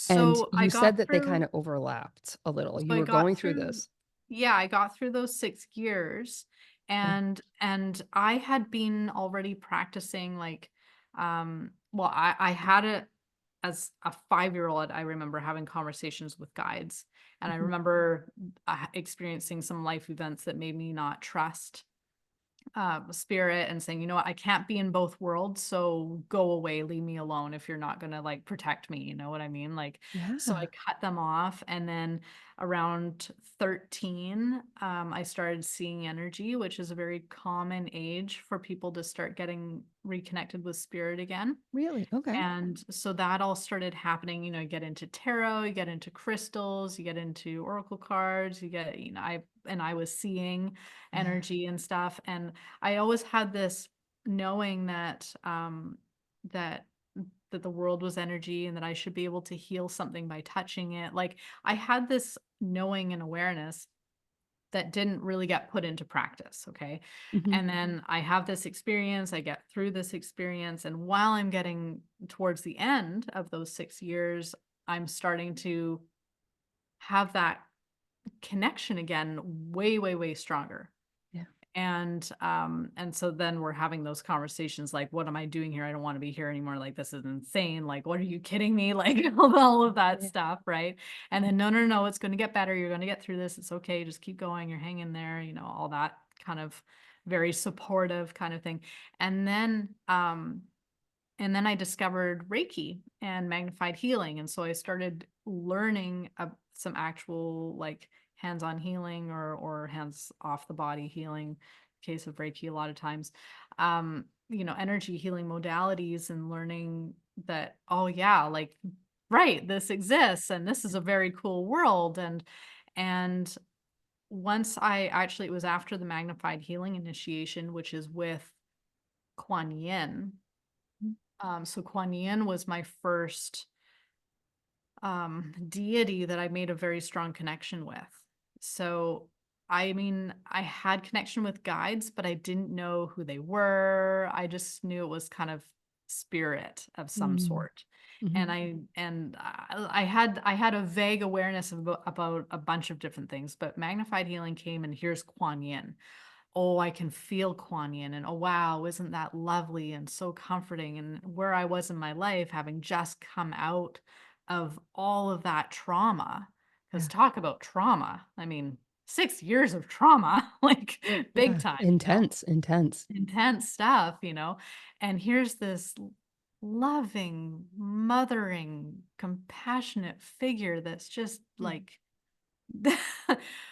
Speaker 1: And
Speaker 2: So I
Speaker 1: you said
Speaker 2: got
Speaker 1: that they kind
Speaker 2: through,
Speaker 1: of overlapped a little.
Speaker 2: so
Speaker 1: You
Speaker 2: I
Speaker 1: were
Speaker 2: got
Speaker 1: going through
Speaker 2: through,
Speaker 1: this.
Speaker 2: yeah, I got through those 6 years
Speaker 1: Okay.
Speaker 2: and I had been already practicing like, well, I had as a 5-year-old, I remember having conversations with guides, and I
Speaker 1: Mhm.
Speaker 2: remember experiencing some life events that made me not trust spirit, and saying, you know what, I can't be in both worlds, so go away, leave me alone if you're not gonna like protect me, you know what I mean? Like, so I
Speaker 1: Yeah.
Speaker 2: cut them off, and then around 13, I started seeing energy, which is a very common age for people to start getting reconnected with spirit again.
Speaker 1: Really? Okay.
Speaker 2: And so that all started happening. You know, you get into tarot, you get into crystals, you get into oracle cards, you get, you know, I was seeing
Speaker 1: Yeah.
Speaker 2: energy and stuff. And I always had this knowing that that that the world was energy and that I should be able to heal something by touching it. Like, I had this knowing and awareness that didn't really get put into practice, okay?
Speaker 1: Mhm.
Speaker 2: And then I have this experience, I get through this experience, and while I'm getting towards the end of those 6 years, I'm starting to have that connection again way, way, way stronger.
Speaker 1: Yeah.
Speaker 2: And so then we're having those conversations like, "What am I doing here? I don't wanna be here anymore, like, this is insane, like, what are you kidding me?" Like, all of that
Speaker 1: Yeah.
Speaker 2: stuff, right? And then, "No, no, no, it's gonna get better, you're gonna get through this, it's okay, just keep going, you're hanging there," you know, all that kind of very supportive kind of thing. And then, I discovered Reiki and magnified healing, and so I started learning some actual, like, hands-on healing or hands off the body healing, case of Reiki a lot of times, you know, energy healing modalities, and learning that, oh, yeah, like, right, this exists, and this is a very cool world, and once I actually it was after the magnified healing initiation, which is with Kuan Yin.
Speaker 1: Mhm.
Speaker 2: So Kuan Yin was my first deity that I made a very strong connection with. So, I mean, I had connection with guides, but I didn't know who they were. I just knew it was kind of spirit of some
Speaker 1: Mm.
Speaker 2: sort. And
Speaker 1: Mhm.
Speaker 2: I had a vague awareness about a bunch of different things, but magnified healing came, and here's Kuan Yin. Oh, I can feel Kuan Yin, and oh, wow, isn't that lovely and so comforting? And where I was in my life, having just come out of all of that trauma, because
Speaker 1: Yeah.
Speaker 2: talk about trauma. I mean, 6 years of trauma, like, big
Speaker 1: Yeah.
Speaker 2: time, you know,
Speaker 1: Intense, intense.
Speaker 2: intense stuff, you know. And here's this loving, mothering, compassionate figure that's just like,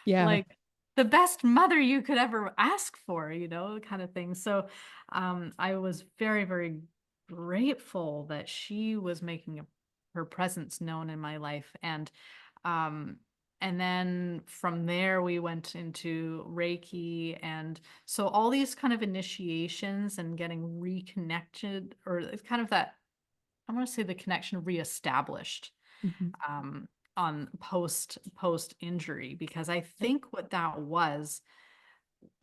Speaker 1: Yeah.
Speaker 2: like the best mother you could ever ask for, you know, kind of thing. So, I was very, very grateful that she was making her presence known in my life. Um, and then from there, we went into Reiki. And so all these kind of initiations and getting reconnected, or it's kind of that, I want to say the connection reestablished,
Speaker 1: Mhm.
Speaker 2: um, on post injury, because I
Speaker 1: Yep.
Speaker 2: think what that was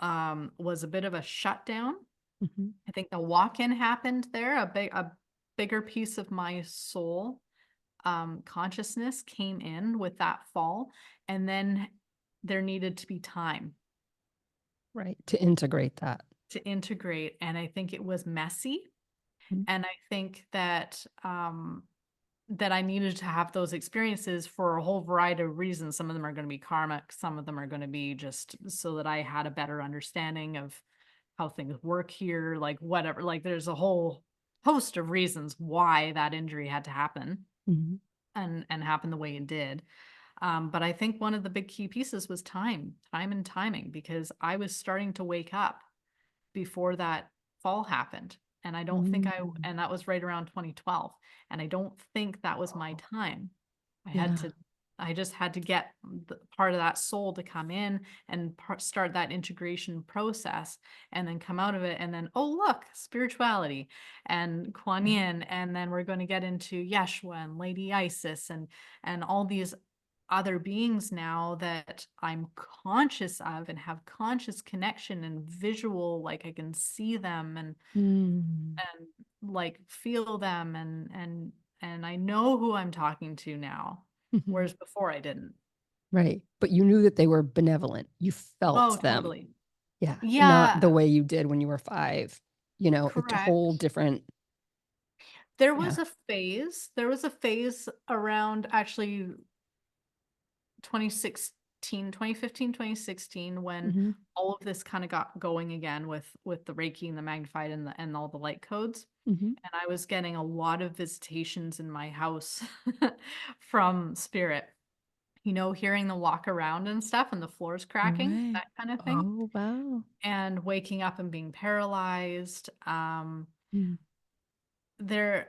Speaker 2: a bit of a shutdown.
Speaker 1: Mhm.
Speaker 2: I think the walk-in happened there, a bigger piece of my soul, consciousness came in with that fall, and then there needed to be time
Speaker 1: Right. To integrate that.
Speaker 2: to integrate, and I think it was messy,
Speaker 1: Mhm.
Speaker 2: and I think that I needed to have those experiences for a whole variety of reasons. Some of them are going to be karmic, some of them are going to be just so that I had a better understanding of how things work here, like whatever. Like, there's a whole host of reasons why that injury had to happen
Speaker 1: Mhm.
Speaker 2: and happen the way it did. But I think one of the big key pieces was time and timing, because I was starting to wake up before that fall happened. And I don't think
Speaker 1: Mm.
Speaker 2: and that was right around 2012. And I don't think that was my time. I had
Speaker 1: Yeah.
Speaker 2: to, I just had to get part of that soul to come in and start that integration process, and then come out of it. And then, oh, look, spirituality and Kuan
Speaker 1: Right.
Speaker 2: Yin. And then we're going to get into Yeshua and Lady Isis and all these other beings now that I'm conscious of and have conscious connection and visual, like I can see them
Speaker 1: Mm.
Speaker 2: and like feel them and I know who I'm talking to now,
Speaker 1: Mhm.
Speaker 2: whereas before I didn't.
Speaker 1: Right. But you knew that they were benevolent. You
Speaker 2: Oh,
Speaker 1: felt them.
Speaker 2: totally.
Speaker 1: Yeah. Not
Speaker 2: Yeah,
Speaker 1: the way you did when you were 5. You know, it's a
Speaker 2: correct.
Speaker 1: whole different
Speaker 2: There
Speaker 1: Yeah.
Speaker 2: was a phase. There was a phase around actually 2016, 2015, 2016, when
Speaker 1: Hmm.
Speaker 2: all of this kind of got going again with the Reiki and the magnified and all the light codes.
Speaker 1: Hmm.
Speaker 2: And I was getting a lot of visitations in my house from spirit. You know, hearing them walk around and stuff and the floors
Speaker 1: No
Speaker 2: cracking,
Speaker 1: way.
Speaker 2: that kind of thing.
Speaker 1: Oh, wow.
Speaker 2: And waking up and being paralyzed.
Speaker 1: Mm.
Speaker 2: There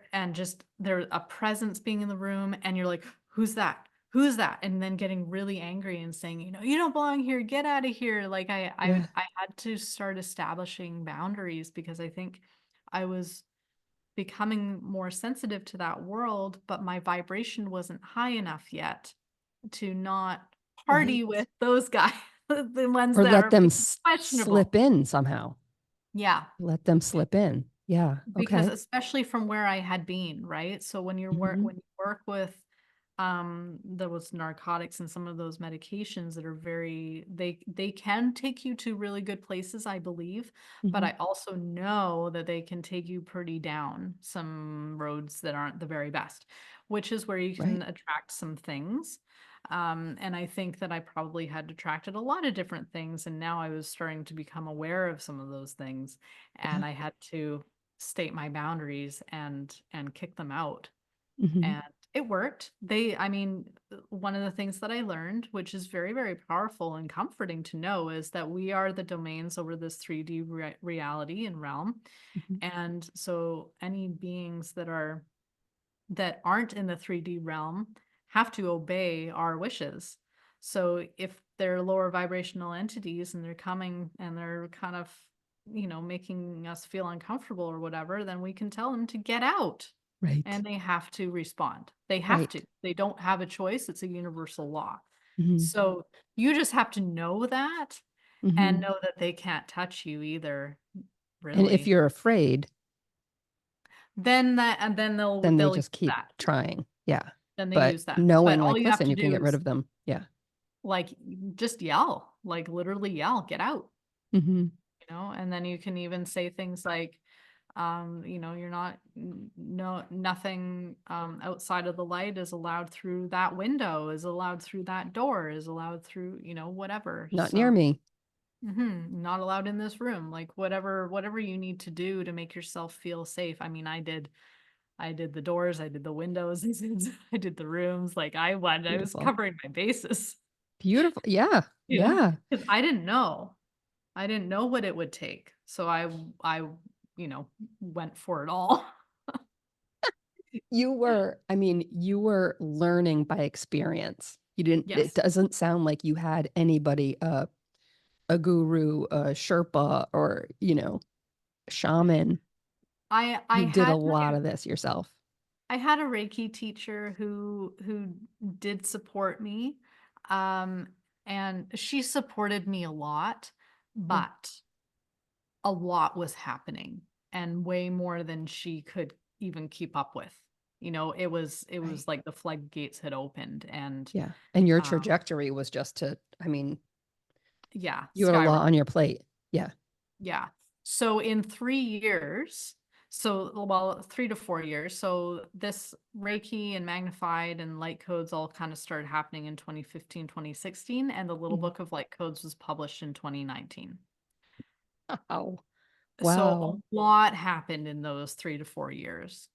Speaker 2: a presence being in the room, and you're like, who's that? Who's that? And then getting really angry and saying, you know, you don't belong here, get out of here. Like
Speaker 1: Yeah.
Speaker 2: I had to start establishing boundaries because I think I was becoming more sensitive to that world, but my vibration wasn't high enough yet to not
Speaker 1: Right.
Speaker 2: party with those guys, the ones
Speaker 1: Or
Speaker 2: that
Speaker 1: let
Speaker 2: are
Speaker 1: them
Speaker 2: questionable.
Speaker 1: slip in somehow.
Speaker 2: Yeah.
Speaker 1: Let them slip in. Yeah.
Speaker 2: Because
Speaker 1: Okay.
Speaker 2: especially from where I had been, right? So
Speaker 1: Hmm.
Speaker 2: when you work with those narcotics and some of those medications that are very they can take you to really good places, I believe, but
Speaker 1: Hmm.
Speaker 2: I also know that they can take you pretty down some roads that aren't the very best, which is where you
Speaker 1: Right.
Speaker 2: can attract some things. And I think that I probably had attracted a lot of different things, and now I was starting to become aware of some of those things,
Speaker 1: Yeah.
Speaker 2: and I had to state my boundaries and kick them out.
Speaker 1: Hmm.
Speaker 2: And it worked. I mean, one of the things that I learned, which is very, very powerful and comforting to know, is that we are the domains over this 3D reality and realm.
Speaker 1: Hmm.
Speaker 2: And so any beings that aren't in the 3D realm have to obey our wishes. So if they're lower vibrational entities and they're coming and they're kind of, you know, making us feel uncomfortable or whatever, then we can tell them to get out,
Speaker 1: Right.
Speaker 2: and they have to respond. They have
Speaker 1: Right.
Speaker 2: to. They don't have a choice. It's a universal law.
Speaker 1: Hmm.
Speaker 2: So you just have to know that and
Speaker 1: Hmm.
Speaker 2: know that they can't touch you either,
Speaker 1: And if
Speaker 2: really.
Speaker 1: you're afraid,
Speaker 2: Then
Speaker 1: then they
Speaker 2: they'll use
Speaker 1: just keep
Speaker 2: that.
Speaker 1: trying. Yeah.
Speaker 2: Then they
Speaker 1: But
Speaker 2: use that. But
Speaker 1: knowing
Speaker 2: all
Speaker 1: like,
Speaker 2: you have
Speaker 1: listen,
Speaker 2: to
Speaker 1: you can
Speaker 2: do
Speaker 1: get rid
Speaker 2: is
Speaker 1: of them. Yeah.
Speaker 2: like just yell, like literally yell, get out,
Speaker 1: Hmm.
Speaker 2: you know? And then you can even say things like, you know, you're not, no, nothing outside of the light is allowed through that window, is allowed through that door, is allowed through, you know, whatever.
Speaker 1: Not near
Speaker 2: So,
Speaker 1: me.
Speaker 2: not allowed in this room. Like whatever you need to do to make yourself feel safe. I mean, I did the doors, I did the windows, I did the rooms. Like I was
Speaker 1: Beautiful.
Speaker 2: covering my bases,
Speaker 1: Beautiful. Yeah.
Speaker 2: you know,
Speaker 1: Yeah.
Speaker 2: because I didn't know. I didn't know what it would take. So I, you know, went for it all.
Speaker 1: I mean, you were learning by experience. It
Speaker 2: Yes.
Speaker 1: doesn't sound like you had anybody, a guru, a Sherpa, or, shaman.
Speaker 2: I
Speaker 1: You did a
Speaker 2: had
Speaker 1: lot of this yourself.
Speaker 2: I had a Reiki teacher who did support me. Um and she supported me a lot,
Speaker 1: Mm.
Speaker 2: but a lot was happening and way more than she could even keep up with. You know, it
Speaker 1: Right.
Speaker 2: was like the floodgates had opened, and
Speaker 1: Yeah. And your
Speaker 2: um
Speaker 1: trajectory was just I mean,
Speaker 2: yeah,
Speaker 1: you had a lot
Speaker 2: skyrocket.
Speaker 1: on your plate. Yeah.
Speaker 2: Yeah. So in 3 years, so well, 3 to 4 years. So this Reiki and magnified and light codes all kind of started happening in 2015, 2016, and the little
Speaker 1: Mhm.
Speaker 2: book of light codes was published in 2019.
Speaker 1: Wow.
Speaker 2: So
Speaker 1: Wow.
Speaker 2: a lot happened in those 3 to 4 years.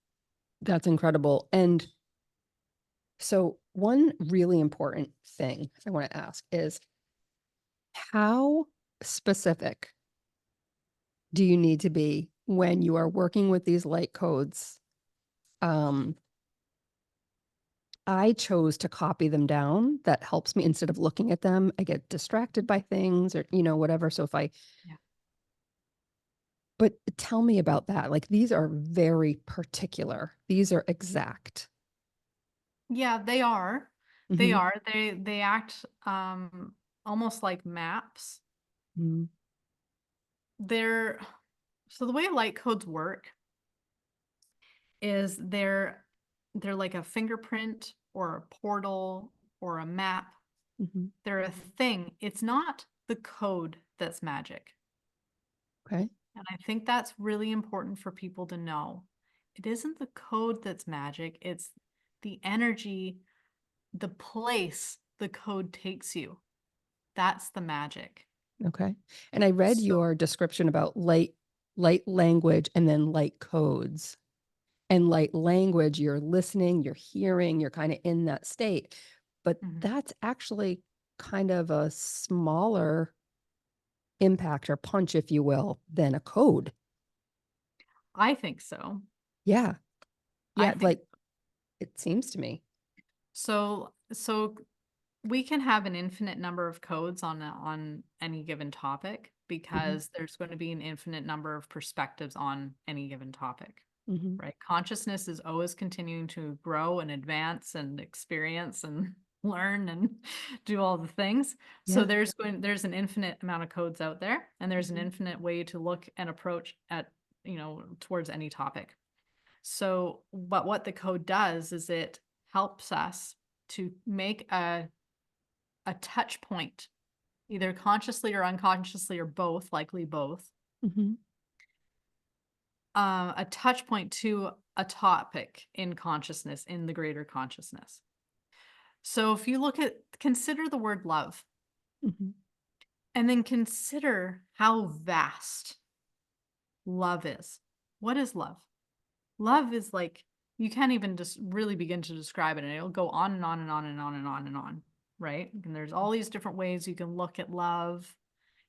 Speaker 1: That's incredible. And so, one really important thing I want to ask is, how specific do you need to be when you are working with these light codes? Um, I chose to copy them down. That helps me instead of looking at them. I get distracted by things or, whatever. So if I,
Speaker 2: Yeah.
Speaker 1: but tell me about that. Like, these are very particular, these are exact.
Speaker 2: Yeah, they are. They
Speaker 1: Hmm.
Speaker 2: are. They act almost like maps.
Speaker 1: Hmm.
Speaker 2: They're so the way light codes work is they're like a fingerprint or a portal or a map.
Speaker 1: Hmm.
Speaker 2: They're a thing. It's not the code that's magic.
Speaker 1: Okay.
Speaker 2: And I think that's really important for people to know it isn't the code that's magic. It's the energy, the place the code takes you. That's the magic.
Speaker 1: Okay. And I read
Speaker 2: So,
Speaker 1: your description about light language and then light codes. And light language, you're listening, you're hearing, you're kind of in that state. But
Speaker 2: mhm.
Speaker 1: that's actually kind of a smaller impact or punch, if you will, than a code.
Speaker 2: I think so.
Speaker 1: Yeah.
Speaker 2: I
Speaker 1: Yeah.
Speaker 2: think
Speaker 1: Like it seems to me.
Speaker 2: so we can have an infinite number of codes on any given topic
Speaker 1: Mhm.
Speaker 2: because there's going to be an infinite number of perspectives on any given topic,
Speaker 1: Mhm.
Speaker 2: right? Consciousness is always continuing to grow and advance and experience and learn and do all the things. So
Speaker 1: Yeah.
Speaker 2: there's an infinite amount of codes out there, and there's an
Speaker 1: Mhm.
Speaker 2: infinite way to look and approach at, towards any topic. So, but what the code does is it helps us to make a touch point, either consciously or unconsciously or both, likely both,
Speaker 1: Mhm.
Speaker 2: a touch point to a topic in consciousness, in the greater consciousness. So if you consider the word love,
Speaker 1: Mhm.
Speaker 2: and then consider how vast love is. What is love? Love is like, you can't even just really begin to describe it, and it'll go on and on and on and on and on and on, right? And there's all these different ways you can look at love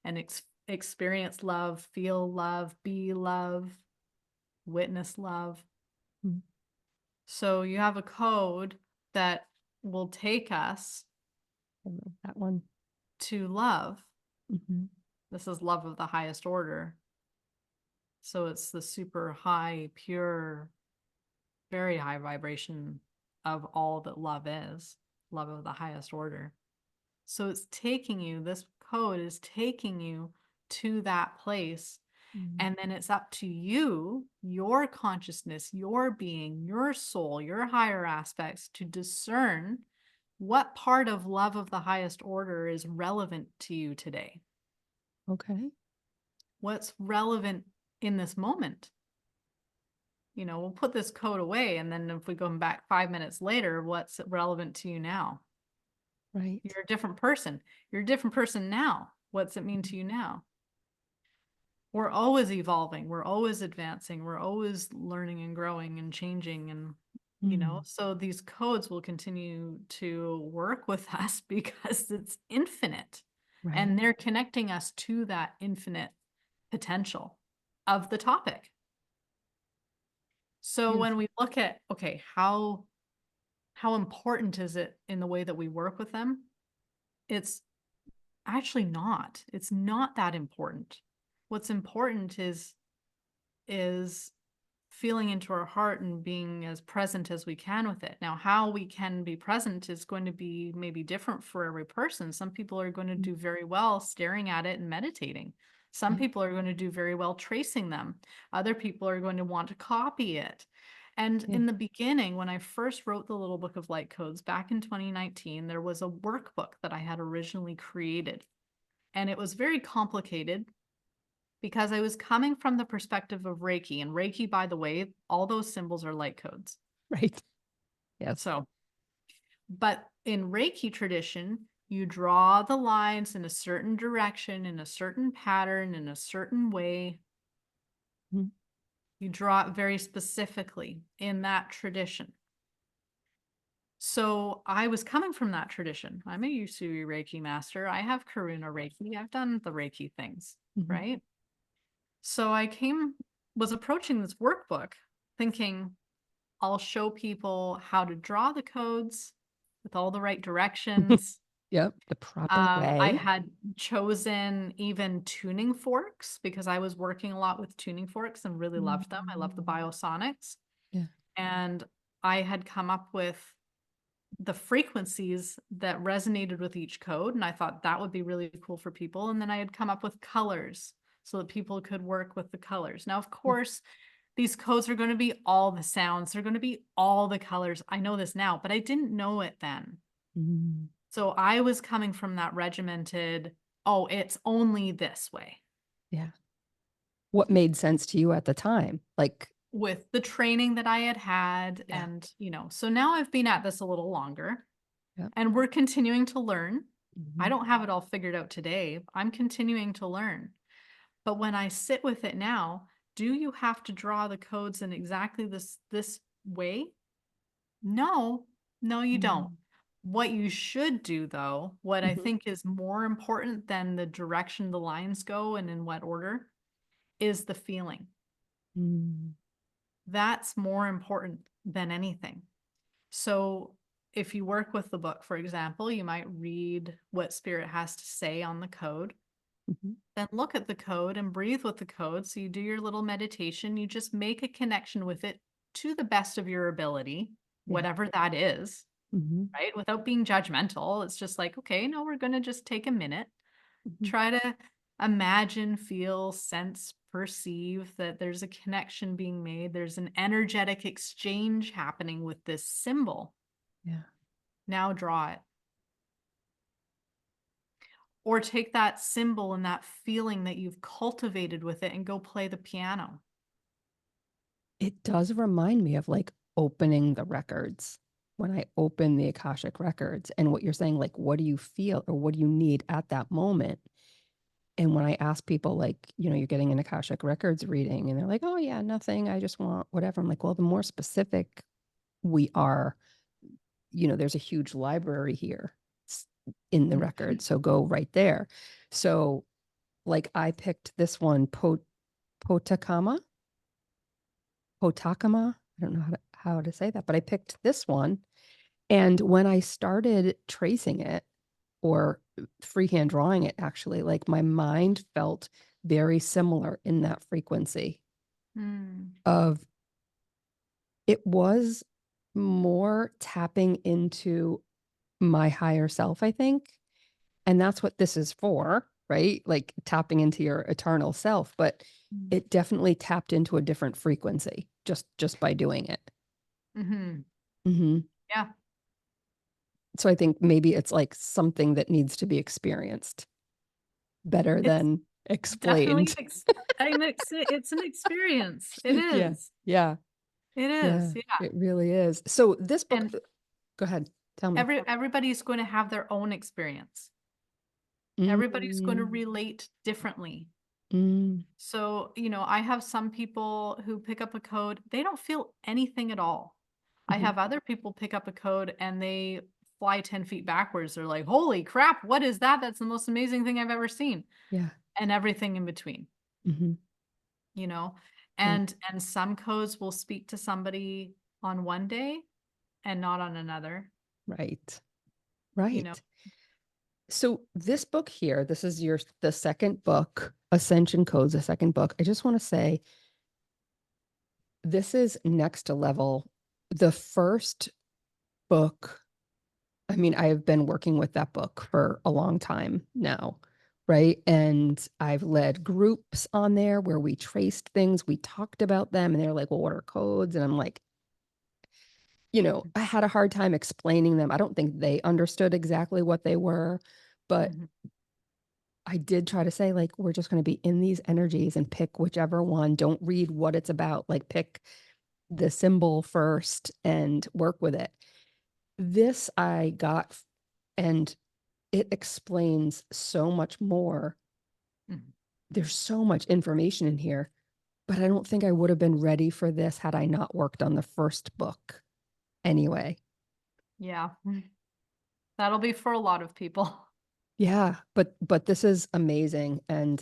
Speaker 2: and experience love, feel love, be love, witness love.
Speaker 1: Mhm.
Speaker 2: So you have a code that will take us
Speaker 1: I love that one.
Speaker 2: to love.
Speaker 1: Mhm.
Speaker 2: This is love of the highest order. So it's the super high, pure, very high vibration of all that love is, love of the highest order. So it's taking you, this code is taking you to that place.
Speaker 1: Mhm.
Speaker 2: And then it's up to you, your consciousness, your being, your soul, your higher aspects to discern what part of love of the highest order is relevant to you today.
Speaker 1: Okay.
Speaker 2: What's relevant in this moment? We'll put this code away. And then if we go back 5 minutes later, what's relevant to you now?
Speaker 1: Right.
Speaker 2: You're a different person. You're a different person now. What's it mean
Speaker 1: Mhm.
Speaker 2: to you now? We're always evolving, we're always advancing, we're always learning and growing and changing, and
Speaker 1: Mm.
Speaker 2: so these codes will continue to work with us because it's infinite,
Speaker 1: Right.
Speaker 2: and they're connecting us to that infinite potential of the topic. So when
Speaker 1: Beautiful.
Speaker 2: we look at, okay, how important is it in the way that we work with them, it's actually not, it's not that important. What's important is feeling into our heart and being as present as we can with it. Now, how we can be present is going to be maybe different for every person. Some people are going to
Speaker 1: Mm.
Speaker 2: do very well staring at it and meditating. Some
Speaker 1: Yeah.
Speaker 2: people are going to do very well tracing them. Other people are going to want to copy it. And
Speaker 1: Yeah.
Speaker 2: in the beginning, when I first wrote the little book of light codes back in 2019, there was a workbook that I had originally created. And it was very complicated because I was coming from the perspective of Reiki. And Reiki, by the way, all those symbols are light codes.
Speaker 1: Right. Yes.
Speaker 2: So, but in Reiki tradition, you draw the lines in a certain direction, in a certain pattern, in a certain way.
Speaker 1: Mhm.
Speaker 2: You draw it very specifically in that tradition. So I was coming from that tradition. I'm a Usui Reiki master. I have Karuna Reiki. I've done the Reiki things,
Speaker 1: Mhm.
Speaker 2: right? So was approaching this workbook thinking, I'll show people how to draw the codes with all the right directions.
Speaker 1: Yep. The proper
Speaker 2: I
Speaker 1: way.
Speaker 2: had chosen even tuning forks because I was working a lot with tuning forks and really loved them. I love the
Speaker 1: Mm.
Speaker 2: biosonics.
Speaker 1: Yeah.
Speaker 2: And I had come up with the frequencies that resonated with each code. And I thought that would be really cool for people. And then I had come up with colors so that people could work with the colors. Now, of
Speaker 1: Yeah.
Speaker 2: course, these codes are going to be all the sounds, they're going to be all the colors. I know this now, but I didn't know it then.
Speaker 1: Mm.
Speaker 2: So I was coming from that regimented, oh, it's only this way.
Speaker 1: Yeah. What made sense to you at the time? Like
Speaker 2: with the training that I had had.
Speaker 1: Yeah.
Speaker 2: And, so now I've been at this a little longer
Speaker 1: Yep.
Speaker 2: and we're continuing to learn. I
Speaker 1: Mhm.
Speaker 2: don't have it all figured out today. I'm continuing to learn. But when I sit with it now, do you have to draw the codes in exactly this way? No, no, you don't.
Speaker 1: Mm.
Speaker 2: What you should do, though, what I
Speaker 1: Mhm.
Speaker 2: think is more important than the direction the lines go and in what order, is the feeling.
Speaker 1: Mm.
Speaker 2: That's more important than anything. So if you work with the book, for example, you might read what spirit has to say on the code,
Speaker 1: Mhm.
Speaker 2: then look at the code and breathe with the code. So you do your little meditation, you just make a connection with it to the best of your ability,
Speaker 1: Yeah.
Speaker 2: whatever that is,
Speaker 1: Mhm.
Speaker 2: right? Without being judgmental. It's just like, okay, no, we're going to just take a minute,
Speaker 1: Mhm.
Speaker 2: try to imagine, feel, sense, perceive that there's a connection being made. There's an energetic exchange happening with this symbol.
Speaker 1: Yeah.
Speaker 2: Now draw it. Or take that symbol and that feeling that you've cultivated with it and go play the piano.
Speaker 1: It does remind me of like opening the records. When I open the Akashic records and what you're saying, like, what do you feel or what do you need at that moment? And when I ask people, like, you're getting an Akashic records reading, and they're like, oh, yeah, nothing. I just want whatever. I'm like, well, the more specific we are, there's a huge library here in the record. So go right there. So, like, I picked this one, Potakama. Potakama. I don't know how to say that, but I picked this one. And when I started tracing it or freehand drawing it, actually, like my mind felt very similar in that frequency
Speaker 2: Mm.
Speaker 1: of it was more tapping into my higher self, I think. And that's what this is for, right? Like tapping into your eternal self, but
Speaker 2: Mm.
Speaker 1: it definitely tapped into a different frequency just by doing it.
Speaker 2: Mhm.
Speaker 1: Hmm.
Speaker 2: Yeah.
Speaker 1: So I think maybe it's like something that needs to be experienced better
Speaker 2: It's
Speaker 1: than
Speaker 2: definitely
Speaker 1: explained.
Speaker 2: it's an experience. It
Speaker 1: Yeah.
Speaker 2: is.
Speaker 1: Yeah.
Speaker 2: It
Speaker 1: Yeah.
Speaker 2: is. Yeah.
Speaker 1: It really is. So this book,
Speaker 2: And
Speaker 1: go ahead, tell me.
Speaker 2: everybody's going to have their own experience. Everybody's going to
Speaker 1: Mm,
Speaker 2: relate differently.
Speaker 1: mm,
Speaker 2: So, I have some people who pick up a code, they don't feel anything at all. I
Speaker 1: mhm.
Speaker 2: have other people pick up a code and they fly 10 feet backwards. They're like, holy crap, what is that? That's the most amazing thing I've ever seen.
Speaker 1: Yeah.
Speaker 2: And everything in between,
Speaker 1: Mhm.
Speaker 2: you know?
Speaker 1: Yeah.
Speaker 2: And some codes will speak to somebody on one day and not on another,
Speaker 1: Right.
Speaker 2: you know?
Speaker 1: Right. So this book here, this is the second book, Ascension Codes, the second book. I just want to say this is next to level. The first book, I mean, I have been working with that book for a long time now, right? And I've led groups on there where we traced things, we talked about them, and they're like, well, what are codes? And I'm like, I had a hard time explaining them. I don't think they understood exactly what they were, but
Speaker 2: Mhm.
Speaker 1: I did try to say, like, we're just going to be in these energies and pick whichever one. Don't read what it's about. Like, pick the symbol first and work with it. This I got, and it explains so much more.
Speaker 2: Mhm.
Speaker 1: There's so much information in here, but I don't think I would have been ready for this had I not worked on the first book anyway.
Speaker 2: Yeah. That'll be for a lot of people.
Speaker 1: Yeah, but this is amazing, and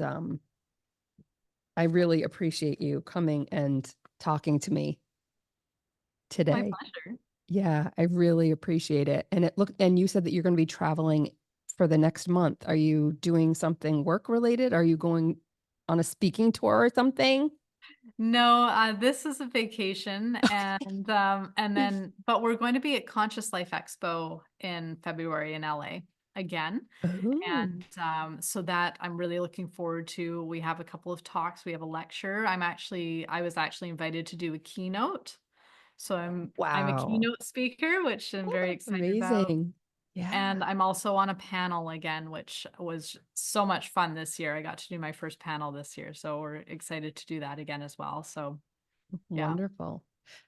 Speaker 1: I really appreciate you coming and talking to me
Speaker 2: My
Speaker 1: today.
Speaker 2: pleasure.
Speaker 1: Yeah, I really appreciate it. And you said that you're going to be traveling for the next month. Are you doing something work related? Are you going on a speaking tour or something?
Speaker 2: No, this is a vacation and then but we're going to be at Conscious Life Expo in February in LA again.
Speaker 1: Oh,
Speaker 2: And so that I'm really looking forward to. We have a couple of talks, we have a lecture. I was actually invited to do a keynote. So I'm a
Speaker 1: wow.
Speaker 2: keynote speaker, which I'm
Speaker 1: Oh,
Speaker 2: very
Speaker 1: that's
Speaker 2: excited about.
Speaker 1: amazing. Yeah.
Speaker 2: And I'm also on a panel again, which was so much fun this year. I got to do my first panel this year. So we're excited to do that again as well. So Yeah.
Speaker 1: Wonderful.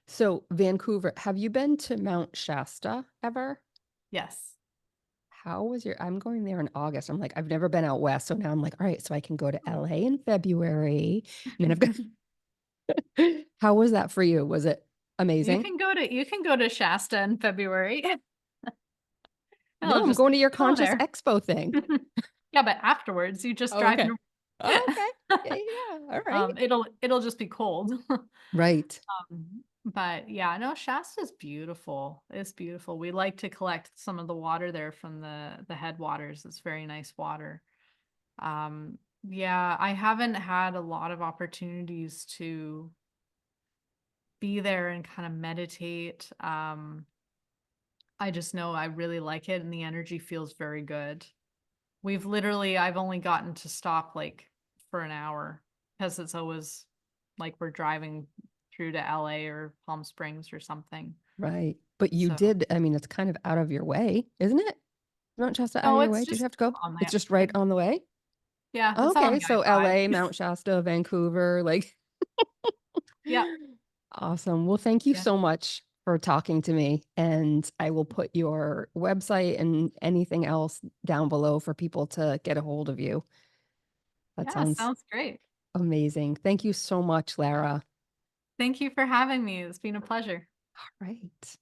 Speaker 1: So Vancouver, have you been to Mount Shasta ever?
Speaker 2: Yes.
Speaker 1: How was your I'm going there in August. I'm like, I've never been out west. So now I'm like, all right, so I can go to
Speaker 2: Oh.
Speaker 1: LA in February. And then I've got how was that for you? Was it amazing?
Speaker 2: You can go to Shasta in February.
Speaker 1: No,
Speaker 2: It'll
Speaker 1: I'm
Speaker 2: just
Speaker 1: going
Speaker 2: be
Speaker 1: to your
Speaker 2: cool
Speaker 1: Conscious
Speaker 2: there.
Speaker 1: Expo thing.
Speaker 2: Yeah, but afterwards you just
Speaker 1: Oh,
Speaker 2: drive
Speaker 1: okay.
Speaker 2: north.
Speaker 1: Oh, okay. Yeah, yeah, yeah. All right.
Speaker 2: It'll just be cold.
Speaker 1: Right.
Speaker 2: But yeah, no, Shasta's beautiful. It's beautiful. We like to collect some of the water there from the headwaters. It's very nice water. Yeah, I haven't had a lot of opportunities to be there and kind of meditate. I just know I really like it and the energy feels very good. I've only gotten to stop like for an hour because it's always like we're driving through to LA or Palm Springs or something.
Speaker 1: Right. But you
Speaker 2: So,
Speaker 1: did, I mean, it's kind of out of your way, isn't it? Mount Shasta out of
Speaker 2: no,
Speaker 1: your
Speaker 2: it's
Speaker 1: way? Did you
Speaker 2: just
Speaker 1: have to go?
Speaker 2: on
Speaker 1: It's
Speaker 2: that.
Speaker 1: just right on the way?
Speaker 2: Yeah, it's on
Speaker 1: Okay.
Speaker 2: the
Speaker 1: So
Speaker 2: I-5.
Speaker 1: LA, Mount Shasta, Vancouver, like
Speaker 2: Yeah,
Speaker 1: awesome. Well, thank you
Speaker 2: yeah,
Speaker 1: so much for talking to me. And I will put your website and anything else down below for people to get a hold of you. That
Speaker 2: yeah,
Speaker 1: sounds
Speaker 2: sounds great.
Speaker 1: amazing. Thank you so much, Lara.
Speaker 2: Thank you for having me. It's been a pleasure.
Speaker 1: All right.